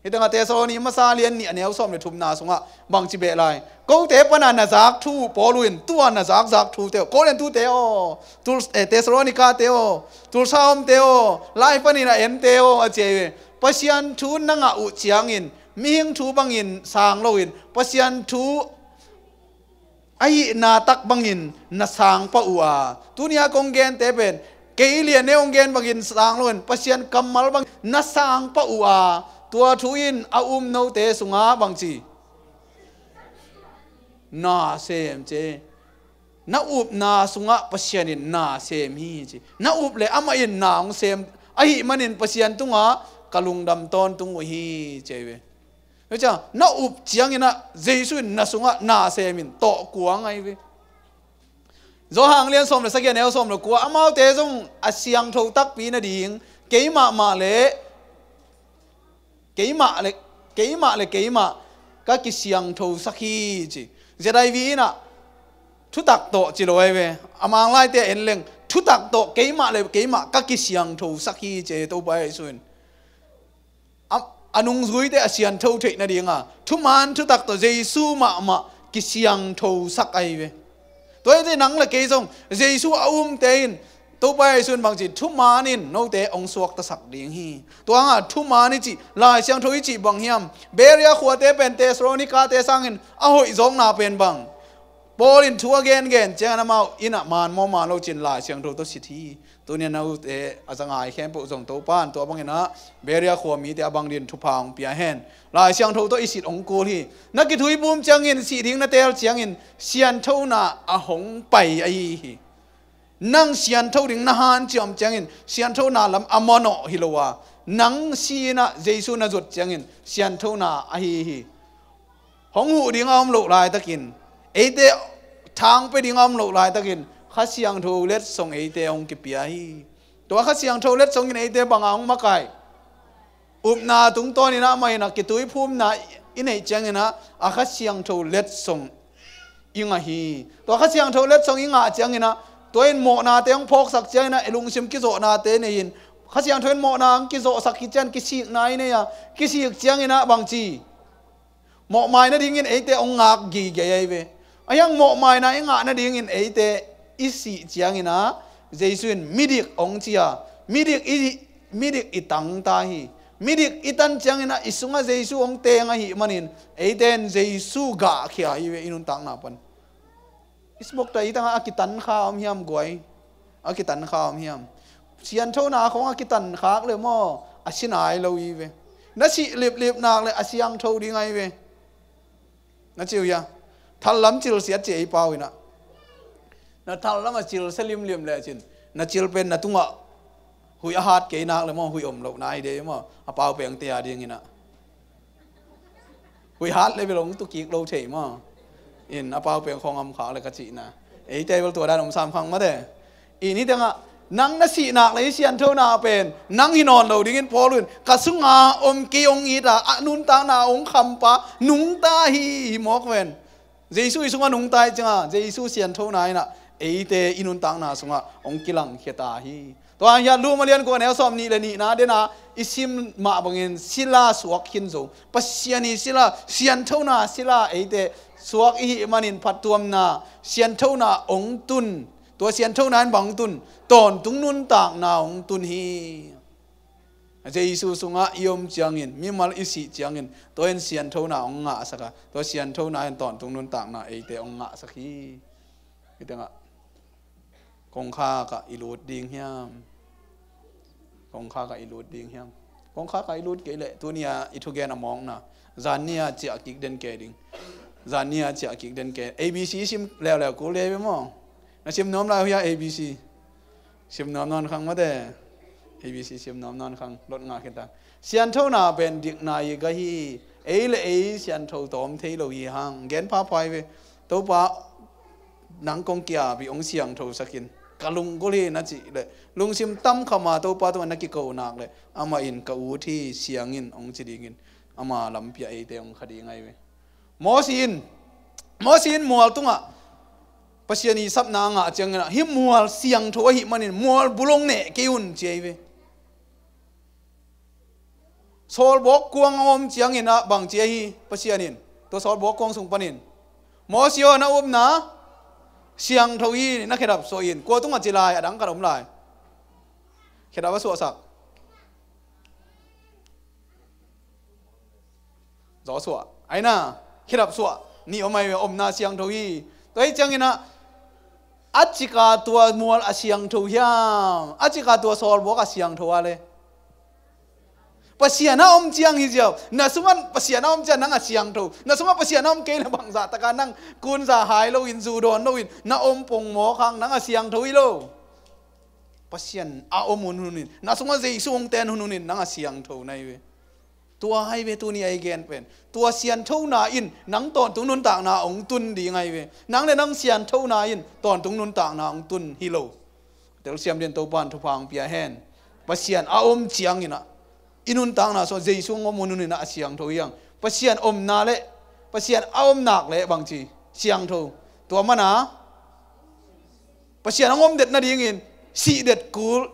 hitanga te so ni masalian ni aneu som le thum na sunga bang chi be lai ko te pana na zak thu poluin tua na zak thu te ko len tu te o tul Thessalonica te o tul saum te o lai pani na en te o a che pasian thu na nga u chiang in mi hing thu bangin sang loin pasian thu ai na tak bangin na sang pa uwa tunia konggen te ben keilian ne onggen bangin sang loin pasian kamal bang na sang pa uwa tua thuin a no te sunga bangchi na sem che na up na sunga pasianin na sem hi chi na up le ama in na ong sem ai manin pasian tunga kalungdam ton tungu hi chewe cha na up chiang ina jesu na sunga na semin to kuang ai we zo hang lian som le sakya neo som le kwa amau te jong asiang tho tak pi na ding keima ma le keima ka ki siang tho sakhi chi zedai vi na thu tak to chi loi we amang lai te en leng thu tak to keima ka ki siang tho sakhi che to bai sun anung zui te asian tho the na dinga thu man thu tak to jesu ma ki siang tho sak ai we toy te nang la ke jong jesu te in to bai sun bang chi thu manin no te ong suak ta sak ding hi to anga thu mani chi lai siang tho chi bang hiam beria khwa te pen Thessalonica te sangin a hoi zong na pen bang Paul in two again chang na mau ina man mo ma lo chin lai siang tho to si thi to ne nau te azangai khem pu zong to pan to bang ina beria khwa mi te abang din thu phang pia hen lai siang tho to isit ong ko hi na ki thui bum chang in si ding na tel chiang in sian tho na a hong pai ai hi nang sian tho ding na han chiam chang in sian tho na lam amono hilowa nang si na jesu na jot chang in sian tho na a hi hong hu ding am lo lai takin ate thang pe ding am lo lai takin kha siang tho let song ate ong ki pia hi to kha siang tho let song in ate bangang makai upna tung to ni na mai na ki tui phum na inei chang ina a kha siang tho let song inga hi to kha siang tho let song inga chang ina toin mo na te ong phok sak chang na elung sim ki zo na te ne in kha siang thoin mo na ki zo sak ki chan ki sik nai ne ya ki sik chang ina bang chi mo mai na ding in ate ong ngak gi ge ai ve ayang mo mai na inga na ding in ate isi chiang ina jesuin midik ong chia midik itang ta hi midik itan chiang ina isunga jesu ong te nga hi manin eten jesu ga khia hi we inun tang na pan isbok ta itanga akitan kha om hiam goi akitan kha om hiam sian tho na khong akitan khak le mo asinai lo hi we na si lip nak le asiang tho ding ai we na chiu ya thal lam chil sia che ai pau ina na thal lam chil selim lim le chin na chil pen na tunga hui a hat ke nak le mo hui om lo nai de mo a pau peng te a ding ina hui hat le belong tu ki lo che mo in a pau peng khong am kha le ka chi na ei te bel to dan om sam khang ma de i ni tanga nang na si nak le sian tho na pen nang hinon lo ding in polun ka sunga om ki ong i da anun ta na ong kham pa nung ta hi mok wen jesu isunga nung tai changa jesu sian tho na ina ei te inun tang na sunga ong kilang kheta hi to ya lu malian ko ne som ni le ni na de na isim ma bangin sila suak hin zo pasiani sila sian tho na sila ei te suak i manin patuam na sian tho na ong tunตัวเสียนเท่านั้นบังตุนตอนตุงนุนต่างนาองตุนฮีเจสุสุงะยมจียงอินมีมัลอิสิจียงอินตัวเอ็นเสียนเท่านาองงะสักะตัวเสียนเท่านั้นตอนตุงนุนต่างนาเอเตองงะสักฮีคิดงะกงข้ากะอิลูดดิงเฮียมกงข้ากะอิลูดดิงเฮียมกงข้ากะอิลูดเกเลตัวเนี้ยอิทุเกนมองนะจานเนี้ยเจียกิกเดนเกดิงจานเนี้ยเจียกิกเดนเก ABC ชิมแล้วกูเลยไปมั้งนะชิมน้ำลายหัว ABC ชิมน้ำนอนขังมาเด้ ABC ชิมน้ำนอนขังรถงาขึ้นตาเสียนเท่านาเป็นดิกนายก็ฮีเอเลยเสียนเท่าตอมเทโลยีหังเกณฑ์พาไปเวตัวป้าหนังกงเกียบีองเสียงเท่าสักินกะลุงก็เลยนั่นสิเลยลุงชิมตั้มเข้ามาตัวป้าตัวนักกิโกนักเลยอามาอินกะอูที่เสียงอินองจิดิงินอามาลำเปียเอเตองคดีไงเวมอสินมัวตุงะ ปัสยานีสับนางะจังนะหิมัวเสียงโทหิมันนี่มัวบุลงเนกิอุนเจวิโซลบอกกวงอมจังอินะบางเจฮีปัสยานินตัวโซลบอกกวงสุงปนินมอสิโอนะอุมนะเสียงโทฮีนักเขดับโซอินกลัวต้องมาจิลายอดังกันอมลายเขดับว่าสัวสักจอสัวไอ้น่ะเขดับสัวนี่อมไม่อมนาเสียงโทฮีตัวไอ้จังอินะอาจิกาตัวมัวอาเสียงโทฮีอาจิกาตัวโซลบอกอาเสียงโทอะไรpasien na om chiang hi jiao na suman pasien na om chan nang a chiang tho na suma pasien na om ke na bang za ta ka nang kun za hai lo in zu don lo in na om pong mo khang nang a chiang tho i lo pasien a om hun hunin na suma zei sung ten hun hunin nang a chiang tho nai we tua hai we tu ni ai gen pen tua sian tho na in nang ton tung nun tak na ong tun di ngai we nang le nang sian tho na in ton tung nun tak na ong tun hi lo tel siam den to pan thu phang pia hen pasien a om chiang ina inun tang na so jesu ngomun ni na siang tho yang pasien om na le pasien om nak le bang chi siang tho to mana pasien ngom det na ding in si det kul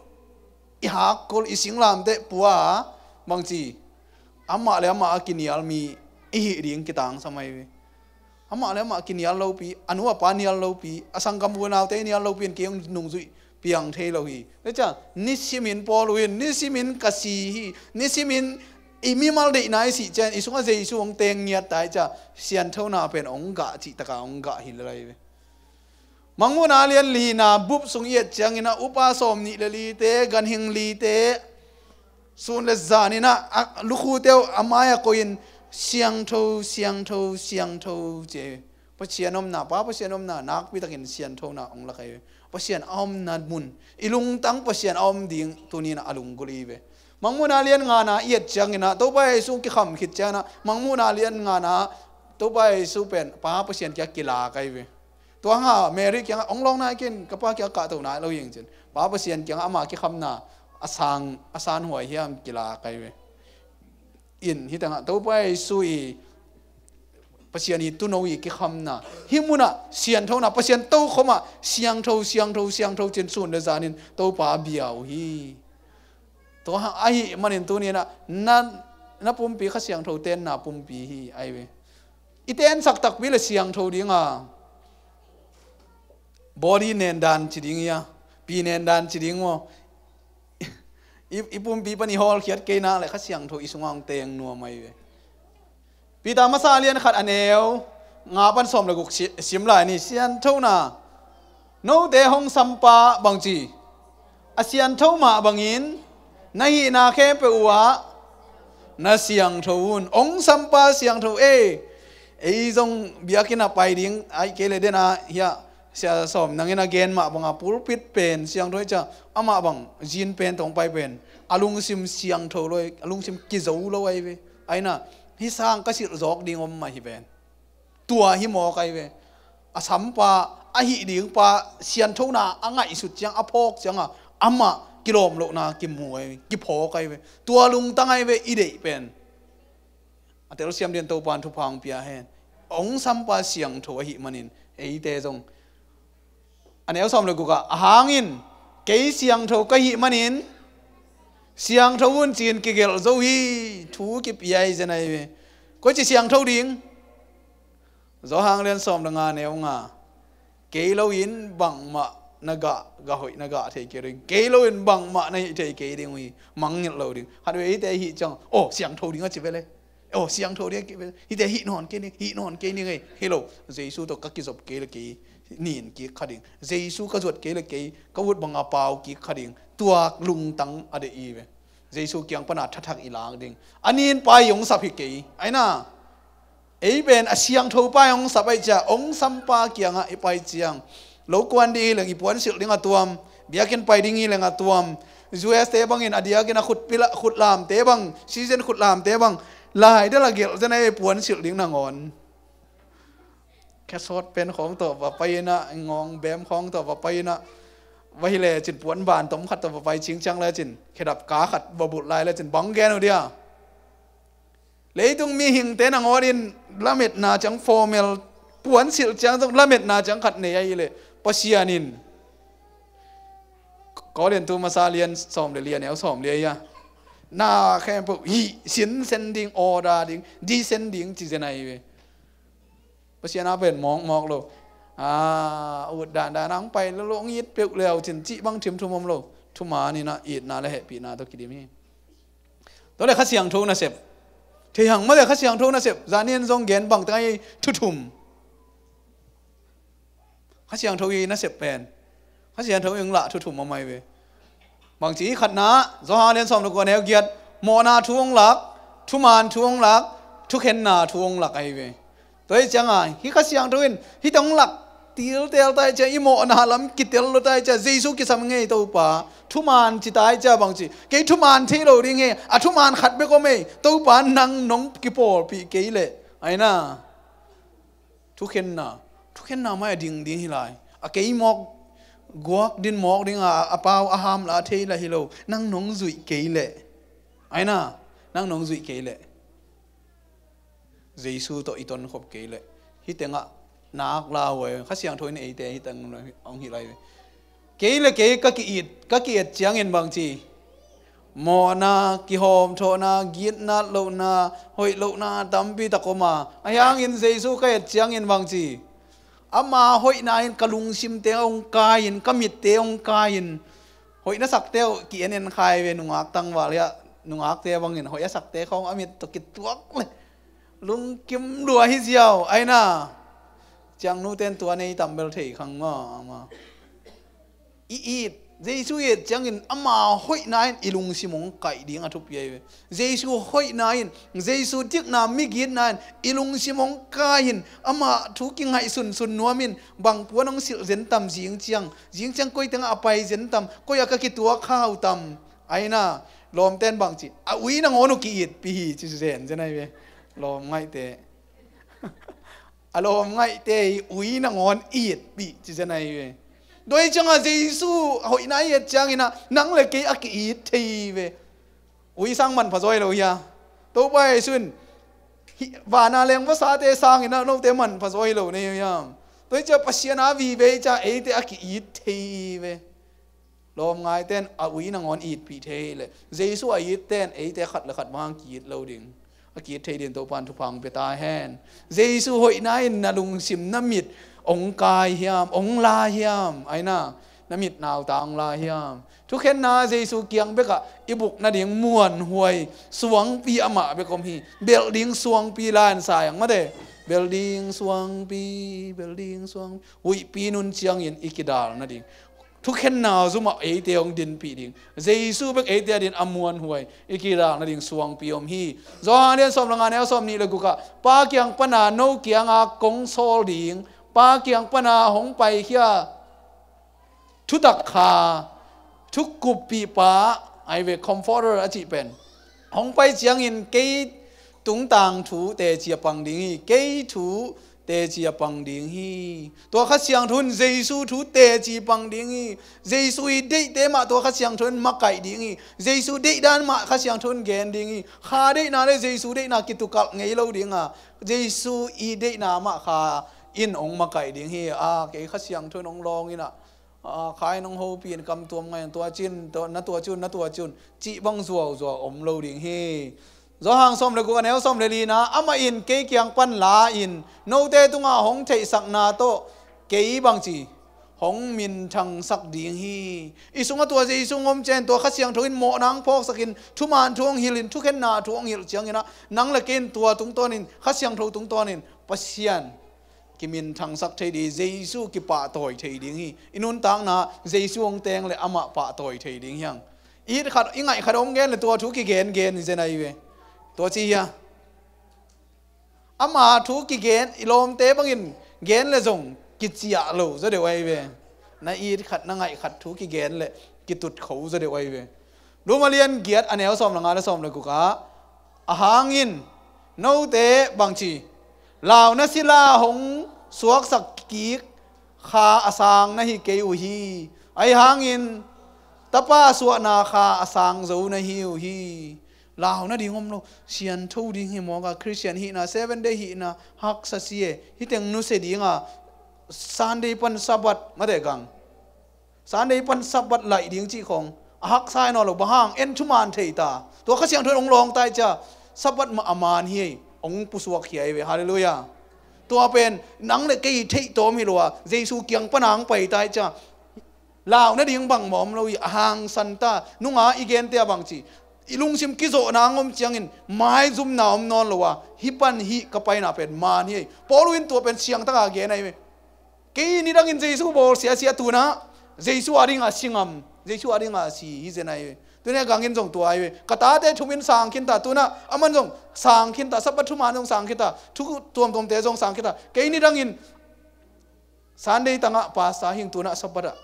i ha kul i singlam te puwa bang chi amma le amma kinial mi i ring kitang samai amma le amma kinial lo pi anua panial lo pi asangam bunau te nial lo pin kiang nung zui piang thei lo hi le cha nisimin poluin nisimin kasi hi nisimin imimal de nai si chen isunga jesu ong teng nya tai cha sian thona pen ong ga chi taka ong ga hi lai manguna lian li na bup sung yet chang ina upa som ni le li te gan hing li te sun le zanina lukhu teu amaya koin siang tho je pasianom na pa pasianom na nak pi takin sian tho na ong la kai pasien om nad mun ilung tang pasien om ding tunin alung guli ve mangmun alian nga na yet changina to bai su ki kham khit chana mangmun alian nga na to bai su pen pa pasien kya kila kai ve to nga meri kya ong long na kin kapa kya ka to na lo yeng chen pa pasien kya ama ki kham na asan huai hiam kila kai ve in hitanga to bai su i pasien ni tu no i ki kham na himuna sian tho na pasien to khoma siang tho chen sun le zanin to pa biao hi to ha ai manin tu ni na pum pi kha siang tho ten na pum pi hi ai we iten sak tak pi le siang tho dinga body nen dan chi ding ya pi nen dan chi ding mo i pum pi pani hol khiat ke na le kha siang tho isungang teng no mai weปีตามาซาเลียนขัดอันเอวงาปันสมเลยกุสิมลายนี่เสียนเท่าน่ะโนเดหงสัมปะบางจีอาเซียนเท่ามาบางอินในนาแค่เปอวะนาเสียงเท่าวุนองสัมปะเสียงเท่าไอ้จงเบียกินไปดิ้งไอ้เกลเดนะเฮียเสียสมนังอินาเกนมาบังอาปูปิดเป็นเสียงด้วยจ้ะอามาบังจีนเป็นตรงไปเป็นอาลุงซิมเสียงเท่าเลยอาลุงซิมกิจวูเลยไอ้น่ะฮิสร้างกสิรจอกดิ่งอมมาฮิเบนตัวฮิโมไกเวอสัมปะอหิดิ่งปะเสียนเท่านาอ่างไอสุดจังอภอกจังอามากิโลมโลนากิมหวยกิพอไกเวตัวลุงตั้งไอเวอีเดเป็นแต่เราเสียมเดียนโตปานทุพังเปียเฮนองสัมปะเสียงโถหิมันินเอเตจงอันนี้เอาสอมเลยกูกะหางินเกยเสียงโถกะหิมันินเสียงเท่าวุ้นจีนกิเกลโซฮีทูกิปใหญ่จะไหนเว้ก็จะเสียงเท่าดิ่งจะหางเรียนสอมดังงานเนี่ยงาเกลเราอินบังมะนักกะหอยนักกะเทเกลิ่งเกลเราอินบังมะในเทเกลิ่งวีมังเงินเราดิ่งฮัดเวฮิเตหิจังโอ้เสียงเท่าดิ่งก็จะไปเลยโอ้เสียงเท่าดิ่งฮิเตหินอนเกลิ่งหินอนเกลิ่งไงเฮโลเจสุตัวกักกิจบเกลกีนี่นกีขัดดิ่งเจสุกระจวดเกลกีกวุฒบังอาปาวกีขัดดิ่งตัวลุงตังอะไรอีเวเจสุเกียงปนาทักอีหลางดิ่งอันนี้ไปยงสับพิกีไอ้น่ะไอ้เป็นเสียงทูไปยงสับไปจ้าองสัมปาเกียงไอ้ไปเจียงโลกวันดีเรื่องอีปวนสิลดิ่งตัวมเบียกินไปดิ่งอีเรื่องตัวมจูเอสเตบังอินอดียกินขุดปิละขุดลามเตบังซีเซนขุดลามเตบังลายได้ละเกลจะในปวนสิลดิ่งนางอนแค่สอดเป็นของตัวว่าไปนะงองแบมของตัวว่าไปนะว่าฮิเลจินปวนบานต้มขัดตัวไปชิงจังเลยจินแค่ดับกาขัดบบุตรลายเลยจินบังแกนเอาเดียเลยต้องมีหิงเตนงอดินละเม็ดนาจังโฟเมล ปวนสิลจังต้องละเม็ดนาจังขัดเนี่ยไอ้เลยปัสยานินก็เรียนตัวมาซาเรียนสอมเรียนเนี่ยสอมเรียนน่าแค่พวกฮีสินเซนดิ้งออดาดิ้งดีเซนดิ้งจีเจนไอเวปัสยานาเป็นมองโลอุดด่านนังไปแล้วลงยิดเปลวเร็วจินจิบังถิมทุ่มโลทุ่มมานี่นะอีดนาและเหปีนาตัวกิดิมีตัวเล็กข้าเสียงทุ่งนะเสพที่หังไม่ได้ข้าเสียงทุ่งนะเสพจานีนทรงเกณฑ์บังตั้งไอ้ทุ่มข้าเสียงทุ่งนะเสพเป็นข้าเสียงทุ่งยังละทุ่มมาไม่เวบางทีขัดนะจอฮาเรียนสอบตะกวนแนวเกียรติโมนาทุ่งหลักทุ่มานทุ่งหลักทุกเห็นนาทุ่งหลักไอเวตัวจังไงฮิข้าเสียงทุ่งฮิต้องหลักตีลเตลตายจะอิโมนาลำกิเตลตายจะเจสุกิสามเงยตัวป่าทุมานจิตายจะบางทีเกยทุมานที่เราดิ้งเงยทุมานขัดไปก็ไม่ตัวป่านังน้องกิโปปีเกยเลยไอ้น่ะทุกเห็นน่ะไม่ดิ้งฮิไลเกยหมอกกวกดินหมอกดิ้งเปล่าอาหามละเทละฮิโลนั่งน้องจุยเกยเลยไอ้น่ะนั่งน้องจุยเกยเลยเจสุตัวอีตนขบเกยเลยฮิเตงะนักลาวเว้ยข้าเสียงทวนไอ้เตยตั้งองหิไรเกยเลยเกยก็กีดเจียงเงินบางทีโมนากิหอมโทนากีดนาโลนาหอยโลนาตัมปีตะโกมาไอ้ยังเงินเจสุก็เจียงเงินบางทีอามาหอยนาอินกะลุงซิมเตองกายินกะมิดเตองกายินหอยนัสักเตวกีเอ็นใครเวนุงอักตั้งว่าเลยนุงอักเตบางเงินหอยสักเตเขาอามิดตะกิดตัวเลยลุงกิมดัวฮิเจียวไอ้น่ะจังนู้เต้นตัวในตัมเบลเทขังมาอีดเจสุเอจังอินอามาหอยนายอิลุงซิมงไก่ดิ้งอัทุบเย่เจสุหอยนายเจสุทิกนามิกินนายอิลุงซิมงกายินอามาทุกิงไงสุนนัวมินบางปวน้องสิเจนตัมจิงจังก้อยตั้งอภัยเจนตัมก้อยกะกิตัวข้าวตัมไอ้น่ะลมเต้นบางจีอุ้ยนางโอนุกีดปีจิเจนจะไหนเวลมไงเตอารมณ์ไงเตยอุ้ยนางอนอีดปีจิจะไหนเว้โดยจังอาเจสุหอยนายจังอินะนังเลยเกยอักอีดทีเว้อุ้ยสร้างมันพะจอยเลยยาตัวไปสุนวานาเลงภาษาเตสร้างอินะโนเตมันพะจอยเลยเนี่ยยามโดยจะปัสยานาวีเวจะเอเตอักอีดทีเว้ลมไงเต้นอุ้ยนางอนอีดปีเทเลยเจสุอีดเต้นเอเตขัดละขัดวางกีดเราดิ่งอากีเทดินตัวปันทุพังเปตาแหนเจสุหอยนายนาลุงสิมน้ำมิดองกายเฮียมองลาเฮียมไอ้น่ะน้ำมิดนาวตาองลาเฮียมทุกเห็นนาเจสุเกียงเบกะอิบุกนาดิ่งม้วนหวยสวงปีอมาเบกอมฮีเบลดิ่งสวงปีลานสายอย่างมาเดเบลดิ่งสวงปีเบลดิ่งสวงหุยปีนุนเชียงยินอิกิดาลนาดิ่งทุกเห็นนาซุมาเอเตียงดินปีดิ่งเจสุเบกเอเตียดินอมวนหวยอิกิดาลนาดิ่งสวงปีอมฮีจอเรียนสอบหลังงานแนวสอบนี้เลยกูกะปาเกียงปนาโนเกียงอากงโซลดิ่งปาเกียงปนาหงไปเขียทุตักขาทุกกุบปีปาไอเวคอมฟอร์เตอร์อจิเป็นหงไปเจียงอินเกยตุงต่างถูเตเจียปังดิ่งฮีเกยถูเตเจียปังดิ่งฮีตัวข้าเสียงทุนเจสุถูเตจีปังดิ่งฮีเจสุอีเดเตมาตัวข้าเสียงทุนมาไก่ดิ่งฮีเจสุเดด้านมาข้าเสียงทุนเกนดิ่งฮีข้าเดนาเลเจสุเดนากิตุกัลไงเล่าดิ่งอ่ะเจสุอีเดนามาข้าอินองมาไก่ดิ่งฮีเกยข้าเสียงทุนองลองอินะขายน้องโฮปีนกำตัวไงตัวจินตัวนัตัวจุนจีบังจัวอมเล่าดิ่งฮีจอหางส้มเลยกูกันแนวส้มเลยลีนะอามาอินเกยเกียงปันลาอินโนเตตุงาหงเทสักนาโตเกยบางจีหงมินทังสักดิ่งฮีอีสุงตัวจีสุงอมเจนตัวข้าเสียงทุนโมนังพอกสกินทุมานทวงฮิลินทุกเห็นนาทวงฮิลเจียงนะนังละกินตัวตุงตัวนินข้าเสียงทุตุงตัวนินปัสยันกิมินทังสักเทดีเจสุกิปะต่อยเทดิ่งฮีอินุนตังนะเจสุองเตงเลยอามาปะต่อยเทดิ่งยังอีขัดยังไงขัดอมเกนเลยตัวทุกิเกนนี่จะไหนเวตัวจีอะอามาทุกิเกนอิลมเตบังอินเกนเลยส่งกิจยาโลจะเดี๋ยวไว้เวนายอีขัดนั่งไงขัดทุกิเกนเลยกิตุดเขาจะเดี๋ยวไว้เวรู้มาเรียนเกียรติอันนี้เขาสอบหลังงานแล้วสอบเลยกูกะอาหางอินโนเตบางจีลาวนัสิลาหงสวกสักกีกขาอาสางนะฮิเกอุฮีไอหางอินตะป้าสวนาขาอาสางโจนะฮิอุฮี ลาวนะดิ่งหอมโลเสียนทูดิ่งหิมอกะคริสเตียนหินะ7 day หินะฮักสัสเยฮิเต็งนุเสดิ่งอ่ะSunday ปันสับัดมาเด็กัง Sunday ปันสับัดไหลดิ่งจีของฮักไซนอลบะฮังเอ็นชุมานเทตาตัวข้าเสียงทวนองลองตายจ้าสับัดมาอามานเฮองปุสวกเขียเวฮาเลลูยาตัวเป็นนังเล็กกี่เทโตมิลัวเยซูเกียงปนังไปตายจ้าลาวนะดิ่งบังหมอมเราฮังสันตานุงาอีเกนเตียบังจีอีลุงซิมกิโซนางอมเจียงอินไม้ซุ่มนาวมนอนลัวฮิปันฮิกไปน่าเป็นมานี่พอรู้อินตัวเป็นเสียงตั้งอาเกนไอกี่นี่ดังอินเยซูบอกเสียตัวนะเยซูอาริงอาสิงามเยซูอาริงอาสีฮิเจนไอตัวนี้กังอินส่งตัวไอกตาเตชุมินสังขินตาตัวนะอามันส่งสังขินตาสัพพะทุมานส่งสังขินตาทุกตัวเตส่งสังขินตากี่นี่ดังอินสันเดย์ตั้งอาภาษาหิงตัวนะสัพพะ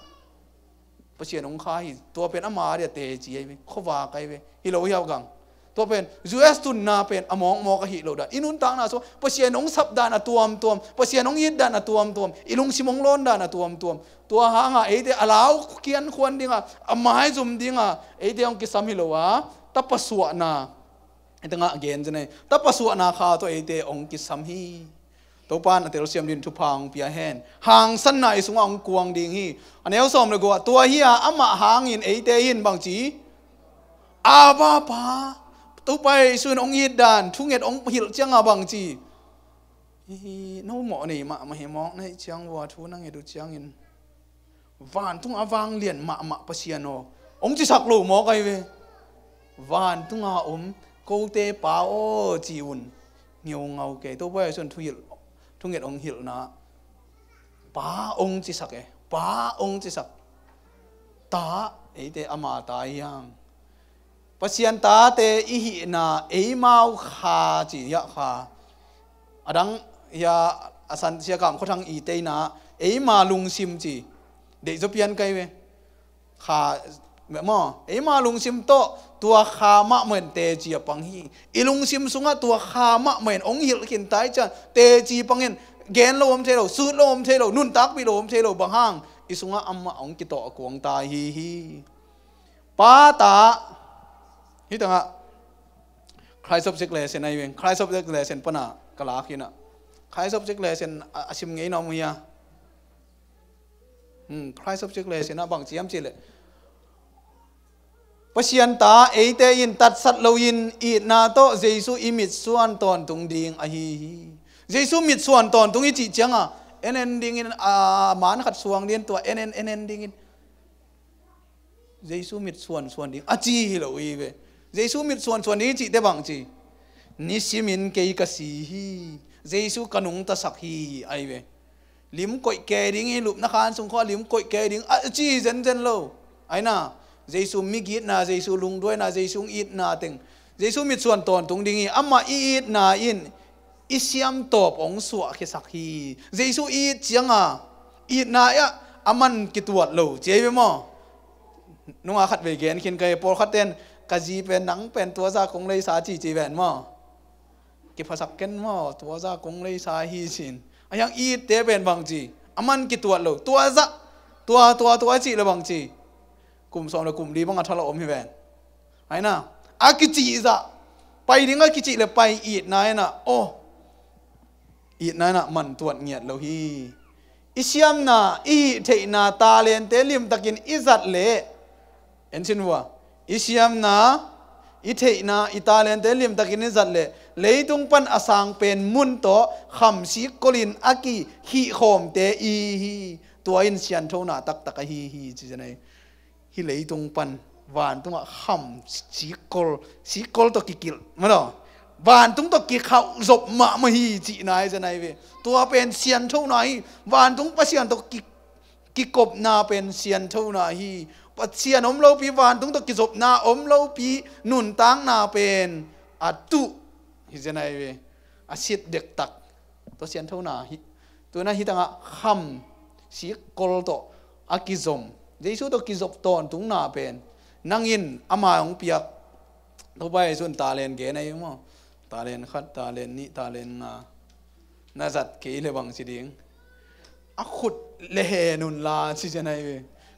ปเชียนองค้าหิตัวเป็นอามาเดียเตจีไอขวาไกเวฮิโลเฮียวกังตัวเป็นยูเอสตุนนาเป็นอมองมอกฮิโลดาอินุนตังนาโซปเชียนองสับดานะตัวมปเชียนองยิดดานะตัวมอิลุงซิมองลอนดานะตัวตัวหางอ่ะเอเดอลาวเกียนควนดิ่งอ่ะอามาให้ซุมดิ่งอ่ะเอเดองกิสามิโลวะตับปสวนาเอเดงอ่ะเกนจะเนี่ยตับปสวนาข้าตัวเอเดองกิสามฮีตัวปานอันเตอร์เซียมดินทุพังเปียแฮนหางสันไหนสุงองกวงดิ่งฮีอันนี้เอาสมเลยกูว่าตัวเฮียอามาหางอินเอเดอินบางจีอาบาปาตัวไปส่วนองยิดดานทุ่งเอ็ดองหิลเจียงอาบางจีน้องหมอนี่มาเห็นมองในเจียงวัวทุ่งนั่งเอ็ดูเจียงอินวานทุ่งอาวางเลียนมาปะเชียนโองจีสักลูหมอไกเววานทุ่งอาโกเตปาโอจีอุนเงียวเงาเกตัวไปส่วนทุ่งเอ็ดองหิลนะป้าองจีสักป้าองจีสักตาเอเตอามาตายยังปะเชียนตาเตอิหินาเอมาขาจียะขาอดังยาอสันเสียกรรมเขาทางอีเตนะเอมาลุงซิมจีเด็กจะเปลี่ยนไกเวขาแบบมอเอมาลุงซิมโตตัวขามะเหมือนเตจีปังฮีอีลุงซิมสุงะตัวขามะเหมือนองหิลกินตายจ้ะเตจีปังเงินเกนโลมเทโลสูดโลมเทโลนุ่นตักปีโลมเทโลบางห้างอีสุงะอัมมะองกิโตกวงตายฮีป้าตาฮิตังะใคร subject lesson ไอเวงใคร subject lesson ปะนะกะลาคินะใคร subject lesson อาชิมไงน้องเมียใคร subject lesson นะบางจีมจีเลยปะเชียนตาเอเตยินตัดสัตโลยินอีนาโตเจซูอิมิดส่วนตอนตรงดิ่งอะฮีเจซูมิดส่วนตอนตรงนี้จีจังอ่ะเอ็นดิ่งอินมานขัดสวงเดียนตัวเอ็นดิ่งอินเจซูมิดส่วนดิ่งอะจีฮิโลอีเวเยซูมิดส่วนนี้จีได้บังจีนิสิมินเกยกสีฮีเยซูกนุงตะสักฮีไอเวลิมก่อยแกดิ้งให้ลุบนักการสงข้อลิมก่อยแกดิ้งจีเจนโลไอน่ะเยซูมิกิดนาเยซูลุงด้วยนาเยซูอีดนาติงเยซูมิดส่วนตอนตรงดิ่งอัมมาอีดนาอินอิสยามตบองสวะเคสักฮีเยซูอีดจังอ่ะอีดนายะอามันกิตวดโลเจ๊ไปมั้งนุ่งอาขัดเวเกนขินไกปอลขัดเต้นกะจีเป็นหนังเป็นตัวซากงเลยสาจีแวนมั้งกิภาษาเก่นมั้งตัวซากงเลยสาฮีชินอย่างอีเตเป็นบางจีอามันกิตัวโลตัวซะตัวจีเลยบางจีกลุ่มสองเลยกลุ่มดีบ้างอัทละอมให้แวนไอ้น่ะอากิจีซะไปดิ้งอากิจีเลยไปอีดนายน่ะโอ้อีดนายน่ะมันตรวจเงียดโลฮีอิเชียมน่ะอีเทน่ะตาเลนเตลิมตะกินอิจัดเละเห็นชินวะอิสยามนาอิเทนาอิตาเลียนเตลิมตะกินนิจัดเลยตุงปันอาสังเป็นมุนโตคำสิกลินอากิฮิโฮมเตอีฮีตัวอินเซียนโทนาตักฮีจีจะไหนฮิเลยตุงปันวานตุงคำสิกลตกิกิลมาดอวานตุงตกิเขาจบมาฮีจีนายจะไหนเวตัวเป็นเซียนโทนาวานตุงปัสเซียนตกิกบนาเป็นเซียนโทนาฮีปัจเจียนอมโลปีวานตุงตะกิจบนาอมโลปีนุนตังนาเป็นอัตุฮิเจนัยเวอาศิดเด็กตักตัวเสียนเท่านาตัวนั้นฮิตังะคำสีกลโตอากิจมเจสุตะกิจบตอนตุงนาเป็นนั่งอินอามาของเปียกตัวไปส่วนตาเลนเกนัยมั้งตาเลนขัดตาเลนนี่ตาเลนนาจัดเกยเลยบางสิดิงอาขุดเลหนุนลาสิเจนัยเว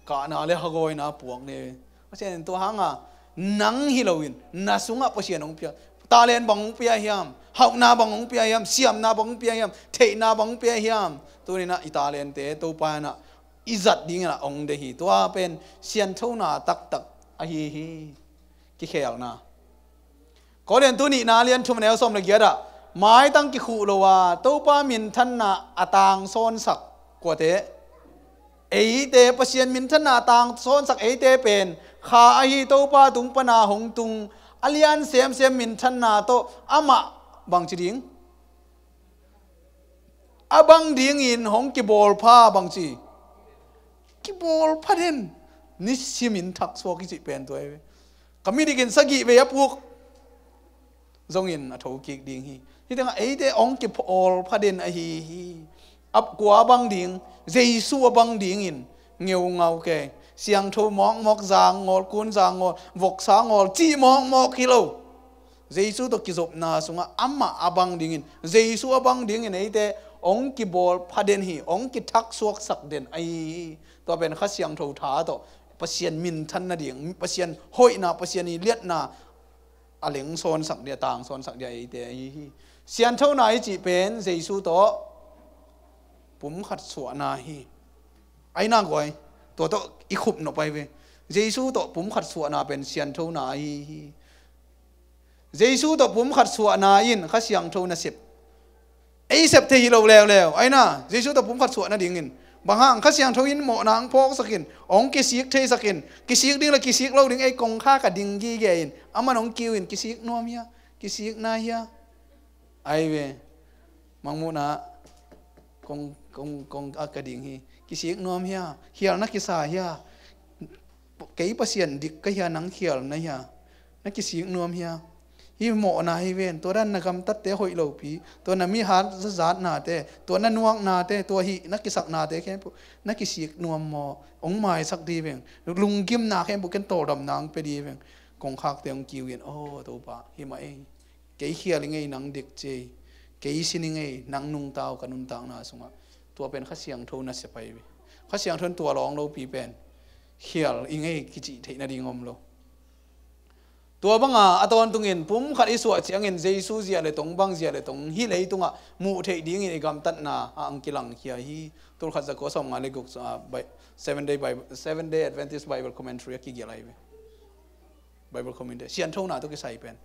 กานาเลหกอยนาปวงเนี่ยเพราะฉะนั้นตัวหางอ่ะ นังฮิโลวินนาสุงะปะเสียนองเปียตาเลนบังเปียเฮียมหอกนาบังเปียเฮียมเสียมนาบังเปียเฮียมเทนาบังเปียเฮียมตัวนี้นะอิตาเลนเตตัวปานะอิจัดดิ้งนะองเดฮีตัวเป็นเสียนเท่านาตักอะฮีกิเขียวนะก็เรียนตัวนี้นาเรียนชุมแนวสมละเอียดอะหมายตั้งกิคูโลวาตัวปามินทันนาอตางโซนสักกว่าเตเอเตปเสียนมินทันนาตางโซนสักเอเตเป็นข้าอฮีตัวปาตุงปนาหงตุงอเลียนเสียมมินทันนาโตอามาบังจีดิงอาบังดิงอินหงกิบอลผ้าบังจีกิบอลผ้าเด่นนิสิมินทักสวกิจิเป็นตัวเองก็มีดิกินสกิเวียปุกจงอินอโถกิกดิงฮีที่ตั้งไอ้เดองกิบอลผ้าเด่นไอฮีอับกว่าบังดิงเจสุบังดิงอินเงียวเงาแกเสียงโทมอกจางงอลกุนจางงอลวกสางอลจีมอกฮิโลเจสุตกิจบนาสุงะอัมมาอบังดิงอินเจสุอบังดิงอินไอ้เดองกิบอลพาเดนฮีองกิทักสวกสักเดนไอตัวเป็นข้าเสียงโทท้าตัวปเสียนมินทันนาดิงปเสียนห้อยนาปเสียนนีเลียดนาอเหลงโซนสักเดียต่างโซนสักเดียไอเดเสียนเท่าไหนจีเป็นเจสุตัวผมขัดสวนาฮีไอ้นางกวยตัวโตอีขุบหนอไปเวเจสุโตผมขัดสวนาเป็นเสียนเท่าไหนเจสุโตผมขัดสวนาอินข้าเสียงเท่านาสิบไอ้เสพที่เราแล้วไอ้น่ะเจสุโตผมขัดสวนาดิ่งอินบางห้างข้าเสียงเท่าอินหมอนางพอกสักินองกิสิกเทสักินกิสิกดิ่งละกิสิกเราดิ่งไอ้กงข้ากับดิ่งยี่เกอินอามันองกิวอินกิสิกนัวเมียกิสิกนาเฮียไอ้เวมังมุนะกงอากระดิ่งฮีกิสิกนัวเมียเฮียนักกิสาเฮียเกี่ยปเสียนดิกก็เฮียนังเขียวนะเฮียนักกิสิกนัวเมียฮีหมอนาฮีเวนตัวนั้นนักกำตัดเตะหอยเหลาปีตัวนั้นมีหาดจัดนาเตตัวนั้นนวงนาเตตัวฮีนักกิสักนาเตแค่นักกิสิกนัวหมอองไม้สักดีเวงลุงกิมนาแค่บุกันโตดำนางไปดีเวงกงคักเตียงกิวเวนโอ้ตัวปะฮีมาเองเกี่ยเขียลิงไงนังเด็กเจเกี่ยสินิงไงนังนุ่งเตากับนุ่งต่างนาสงะตัวเป็นข้าเสียงโทนัสไปข้าเสียงโทนตัวร้องเราปีเป็นเขียลอิงไงกิจิเทนาดีงอมเราตัวบังอาตอนตุงินปุ่มขัดอิสวะเสียงเงินเจสุเสียเลยตรงบังเสียเลยตรงฮิเลยตรงมูเทดีงินกำตัดนาอังกิลังเขียฮีตัวขัดจะก็สมงานเลยกุศ7 day Adventist Bible Commentary กี่เกี่ยวอะไรไป Bible Commentary เสียนโทนาตัวกิใส่เป็น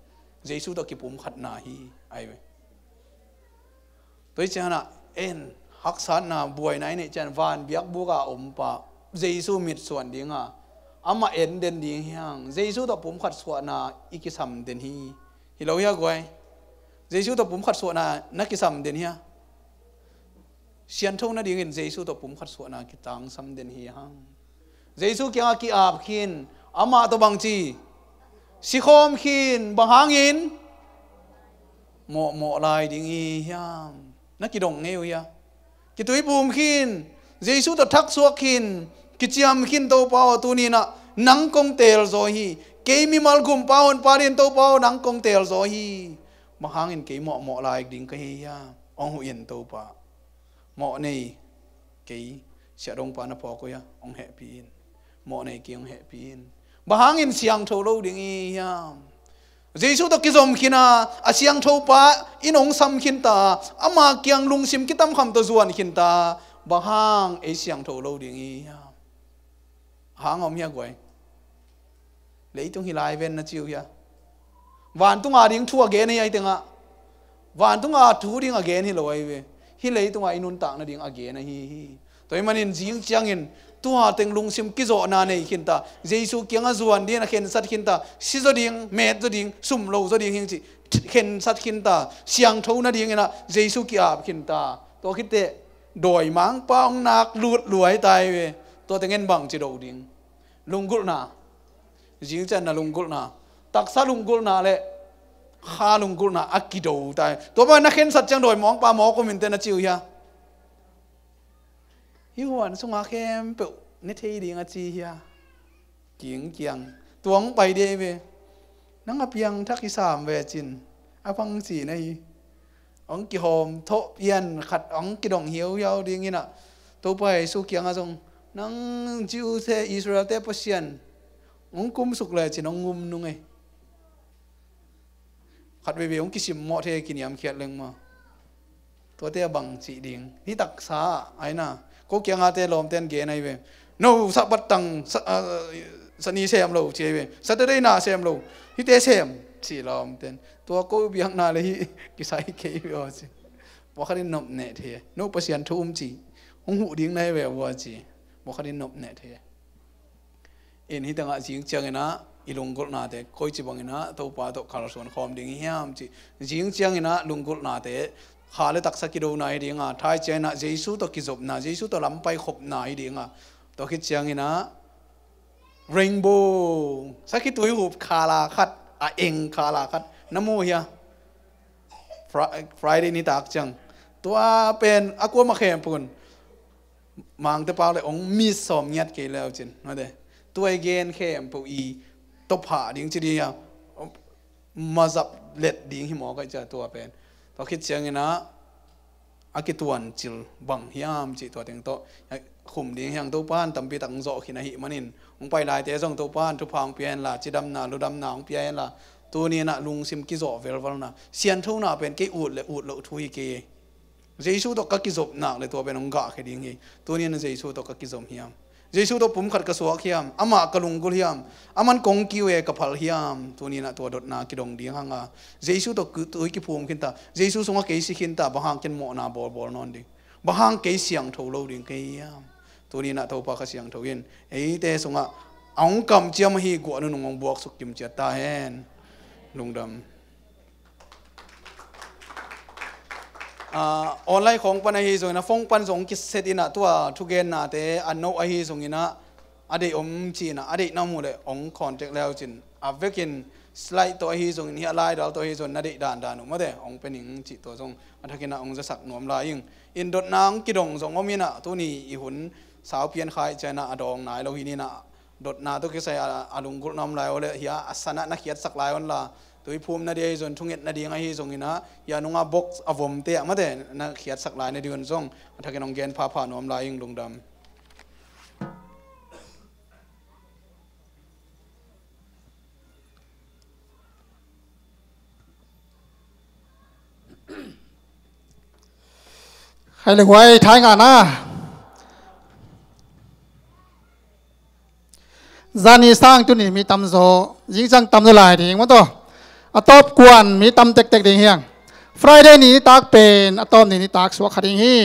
เจสุตัวกิปุ่มขัดนาฮีไอไปตัวเจ้าน่ะเอ็นฮักษานาบวยไหนเนี่ยจันวานเบียกบุกอาอมปะเจสุมิดส่วนดิ่งอามาเอ็นเดนดิ่งยังเจสุตัวผมขัดส่วนนาอีกิสัมเดนฮีฮิโลยากวยเจสุตัวผมขัดส่วนนานักกิสัมเดนฮีเชียนทุ่งนาดิ่งเงินเจสุตัวผมขัดส่วนนากิตังสัมเดนฮีฮังเจสุเกี่ยงกิอาบขินอามาตัวบังจีสิคมขินบังหางินโมลายดิ่งฮียังนักกิดงเงี้ยกิตุยบูมขินเจสุตัวทักสวกินกิจยามขินตัวเปล่าตัวนี้นะนังกงเตลโซฮีเกมีมัลกุมเปล่าปารินตัวเปล่านังกงเตลโซฮีมาหางอินเกยหมอลายดิ่งก็เฮียองหุยนตัวป่าหมอในเกยเสียดงปานะพอก็ยองแฮปปี้อินหมอในเกยองแฮปปี้อินมาหางอินเสียงโทโลดิ่งเฮียเจสุตัวกิจอมขินาอาเสียงโทป่าอินองซ้ำขินตาอามาเกียงลุงซิมกิตั้มคำตัวจวนขินตาบางห้างเอเสียงโทโลดิ่งฮีหางอมเฮียกวยเลยต้องฮิลายเวนนะจิวเฮียวันต้องอาดิ่งทั่วเกนี่ไอ้ติงอ่ะวันต้องอาทูดิ่งอาเกนฮิโลไอเวฮิเลยต้องอาอินุนตักนะดิ่งอาเกนฮีตัวมันอินจิงจังอินตัวเต็งลุงซิมกิโจนาเนยขินตาเจสุเกียงอาจวนดีนะเข็นสัตขินตาซิโจดิ่งเมดโจดิ่งสุ่มโลโจดิ่งหิงจิเข็นสัตขินตาเสียงทูนะดิ่งนะเจสุกีอาบขินตาตัวคิดเตะโดยมังปองนักลุดรวยตายเวตัวเต็งเงินบังจิโดดิ่งลุงกุลนาจิงจันนะลุงกุลนาตักซาลุงกุลนาเลยข้าลุงกุลนาอักกิโดตายตัวมันนักเข็นสัตจังโดยมองปลาหมอก็มินเตนะจิวเฮียฮิวันสงอาเข้มเปิลนิเทศดิ่งอาจีเฮียเกียงเกียงตัวงไปเดเวนังอเพียงทักกิสามเวจินอาฟังสีในองกิโฮมโทเพียนขัดองกิดงเหี่ยวยาวดิ่งนี่นะตัวไปสู้เกียงอาจงนังจิวเทอิสราเอลเตปเซียน องกุมสุกเลยจีน้องงุมนุ่งไงขัดเบบีองกิสิมหมอเทกินยำเขียดเล็งมาตัวเตี้ยบังจีดิงนี่ตักษาไอ้น่ะก็เกี่ยงอาเตลมเต้นเกนไอเวโนสับบัดตังสนีเซมโลเจเวสัตได้นาเซมโลฮิเตเซมสีลมเต้นตัวก็เบียงนาเลยกิสัยเกี่ยวสิบอกเขาได้นบเนเทโนประเสียนทุ่มจีหงหูดิ้งในเววัวจีบอกเขาได้นบเนเทเอ็นที่ต่างจิงเจียงนะอีลุงกุลนาเตคอยจีบังนะตัวป้าตัวคาร์ลส่วนคอมดิ้งเฮียมจีจิงเจียงนะลุงกุลนาเตขาเลตักสักกิโลนายดิ้งอ่ะท้ายเจนะเจสุตัวกิจบนะเจสุตัวลำไปขบนายดิ้งอ่ะตัวคิดเจียงนะเรนโบว์สักกิตัวหูคาราคัดเองคาราคัดน้ำมูเฮียFriday นี่ตักจังตัวเป็นอากวมาเขียนปุ่นมังแต่เปล่าเลยองมีสมยัดเกลียวจินนั่นเองตัวเกณฑ์เขียนปุ่นอีตบผ่าดิ้งจีเดียมาจับเล็ดดิ้งหิมอก็จะตัวเป็นตัวคิดเชียงนะอากิตวนจิลบังฮิยามจิตัวเต็งโตขุมดิ้งยังตัวป้านตั้มปีตั้งโจขินาหิมันินองไปลายเตะจงตัวป้านทุพางเปียนละจิดำนาลุดำนาองเปียนละตัวนี้นะลุงซิมกิโซเวลวัลนะเสียนทุ่งน่ะเป็นกี่อูดเลยอูดเลยทุยเกยเจสูตกกิโซหนักเลยตัวเป็นองกะแค่ดิ้งยี่ตัวนี้นะเจสูตกกิโซฮิยามเจสูตกปุ่มขัดกระสวกฮิยามอามากัลุงกุลฮิยามอามันกงกิวเอกับพัลฮิยามตัวนี้นะตัวดดนากิดงดิ้งฮังอ่ะเจสูตกตัวกิภูมิขึ้นตาเจสูสงฆ์เกสิขึ้นตาบางกินหมอนาบอลนอนดิ้งบางเกยเสียงทูโลดิ้งเกยามตัวนี้นะตัวปากเสียงทูยินไอ้เตสงฆ์องกำเจียมฮีกวนนุ่งบวกสุกิมเจตาเฮนลุงดำออนไลน์ของปันไอฮีส่งนะฟงปันส่งกิเซตินะตัวทุกเกนนะแต่อันโนไอฮีส่งนะอดีตจีนะอดีตน้ำมูเลยองคอนแทคแล้วจินเวกินสไลด์ตัวไอฮีส่งนี่อะไรดาวตัวไอฮีส่งนาดีด่านหนูมาเด้องเป็นหญิงจีตัวส่งอันทักกินะองจะสักหนุ่มลายยิงอินดดนางกิดงส่งอมีนะตัวนี้อีหุ่นสาวเพียนขายใจนะอดองนายเราฮีนี่นะดดนาตัวกิใส่อลุงกุลน้ำลายเลยเฮียอัศนะนักเขียนสักลายวันละตัวภูมินาดีจนทุ่งเอ็ดนาดีไงส่งอินะยานุงาบกอวมเตะมาเด้นักเขียนสักลายในเดือนส่งถ้าเกิดน้องเกณฑ์พาผ่านน้ำลายยิงลุงดำใครเลยหวยท้ายงานนะจานีสร้างจุดนี้มีตำโซยิงจังตำละลายดีมั้งตัวอะตบกวนมีตำเต็กๆดีเฮียง Friday นี้ตากเป็นอะตอมนี้ตากสวกขัดอย่างนี้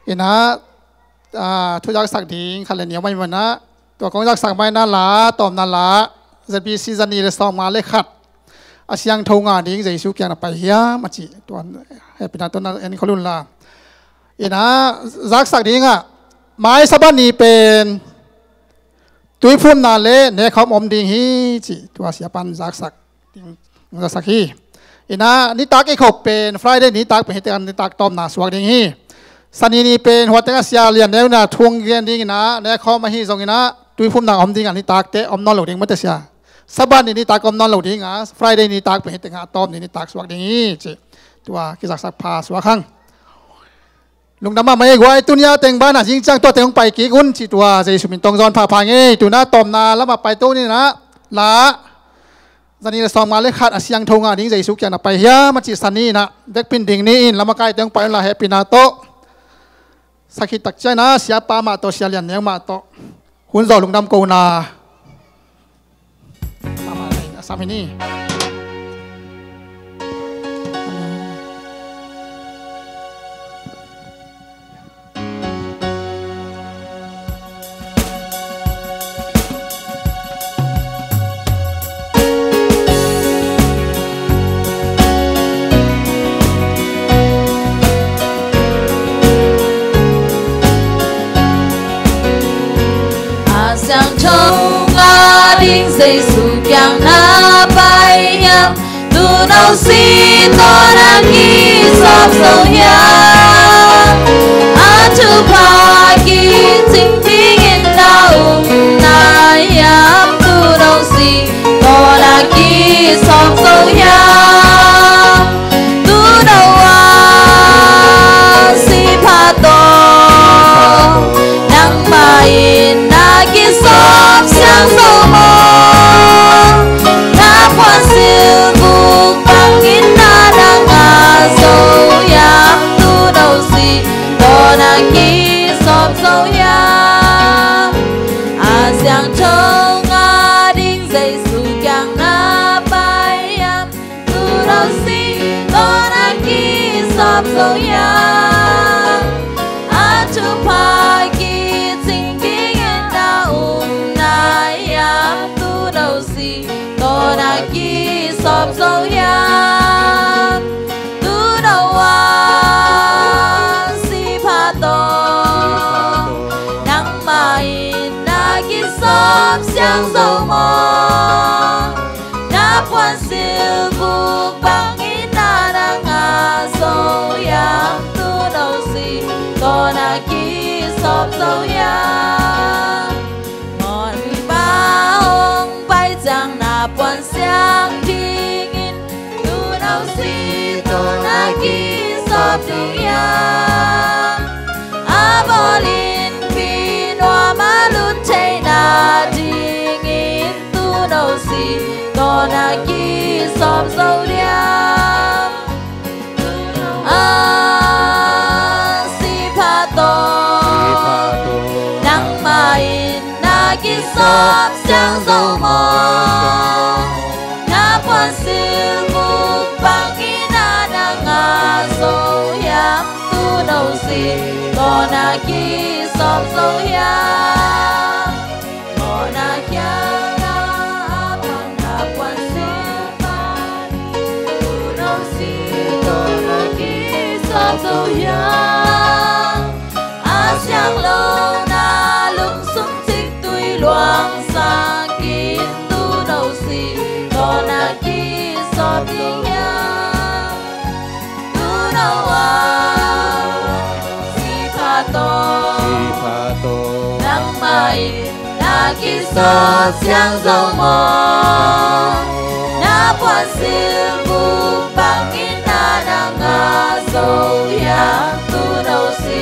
อินะทุกอย่างสักดิ่งขัดเลยเหนียวไม่เหมือนนะตัวของยักษ์สักไม่น่าละตอมน่าละจะมีซีซันนี้เลยสองมาเลยขัดอาเซียงทงงานดิ่งจะสุกอย่างไปเฮียมาจีตัวให้เป็นตัวนั้นอันนี้เขาลุ่นละอินะยักษ์สักดิ่งไม้สะบันนี้เป็นตุยพุ่มนาเล่เนี่ยเขาอมดิ่งฮีจีตัวเสียปันยักษ์สักมันจะสักฮีอินะนี่ตากไอ้ขบเป็น Friday นี้ตากเป็นเหตุการณ์นี่ตากตอมนาสวกดิ่งฮีสันนี้เป็นหัวเต็งเสียเรียนแล้วนะทวงเรียนดิ่งนะเนี่ยเขามาฮีส่งอินะตุยพุ่มนาอมดิ่งอันนี้ตากเตะอมนอนหลงดิ่งมันจะเสียสะบันนี้ตากอมนอนหลงดิ่งFriday นี้ตากเป็นเหตุการณ์ตอมนี่ตากสวกดิ่งฮีจีตัวกิจสักพาสวกขังลุงดำมาไม่ไหวตุนยาเต็งบ้านยิงจังตัวเต็งไปกี่กุนจีตัวเจสุมินตองจอนพาพางี้ตัวน่าตอมนาแล้วมาไปตู้นี่นะละตอนนี้เราสองมาเลยขาดอาเซียงทงดิ้งเจสุกอย่างไปเฮียมาจีสันนี่นะเด็กปินดิ่งนี่อินแล้วมาใกล้เต็งไปละเฮปินาโตสักขีตักใจนะเสียปามาโตเสียเลียนเนียมาโตหุ่นจอลุงดำโกนาสามีนี่Dây su kyang na bay yam tu nau si to na ki sop so yam a tu pa ki ting ting in na na yam tu nau si to na ki sop so yam tu nau wa si pa to nang mai na ki sop sang so mo sop dâu ya a xiang châu nga đinh dây su kyang na bai am tu đâu si con a ki sop dâu ya a chu pa ki ting ki na na yam tu đâu si con a ki sop dâu ya tu đâu si pa to nắng mai na ki sop xiang dâu mo na quan siêu vu bang in na nga dâu ya tu đâu si con a ki sop dâu ya ngọn ba ông bay chẳng na quan xiang ding in tu đâu si con a ki sop dâu ya a bolin pin wa ma lut chei na ding in tu đâu si con a ki sop dâu ya si pa to nắng mai na ki sop xiang dâu mo na quan siêu vu bang in na nga dâu ya tu đâu si con a ki sop dâu ya con a kia na quan siêu tu đâu si con a ki sop dâu ya a xiang lâu na lung sung thích tui loang sang kín tu đâu si con a ki sop dâu ya tu đâu si pa to nắng mai na ki sop xiang dâu mo na quan siêu vu bang in na nga dâu ya tu đâu si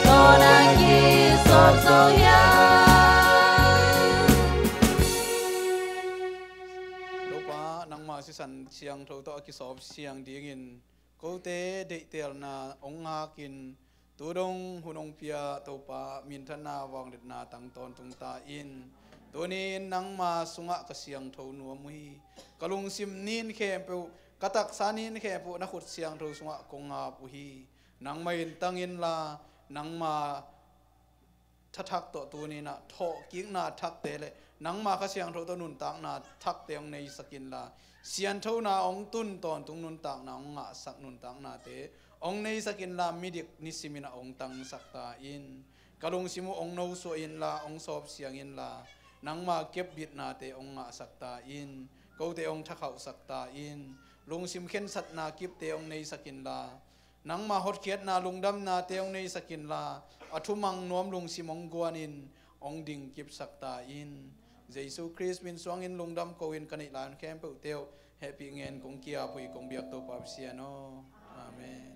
con a ki sop dâu ya đâu pa nang ma si san siang thâu to ki sop siang ding in ko te de tel na ong ha kin tu dong hunong pia to pa min than na wang det na tang ton tung ta in tu ni nang ma sunga ka siang tho nu mui kalung sim nin khe pe katak sanin khe pu na khut siang tho sunga konga pu hi nang mai tang in la nang ma thak to tu ni na tho king na thak te le nang ma ka siang tho to nun tak na thak te ong nei sakin la sian tho na ong tun ton tung nun tak na ong nga sak nun tak na te ong nei sakin la midik nisimina ong tang sakta in kalung simu ong no so in la ong sop siang in la nang ma kep bit na te ong nga sakta in ko te ong thakau sakta in lung sim khen sat na kip te ong nei sakin la nang ma hot khiat na lungdam na te ong nei sakin la athumang nom lung simong guan in ong ding kip sakta in Jesu Christ min suang in lungdam ko in kanai lan kem pe teo happy ngen kong kia pui kong biak to pap siano amen.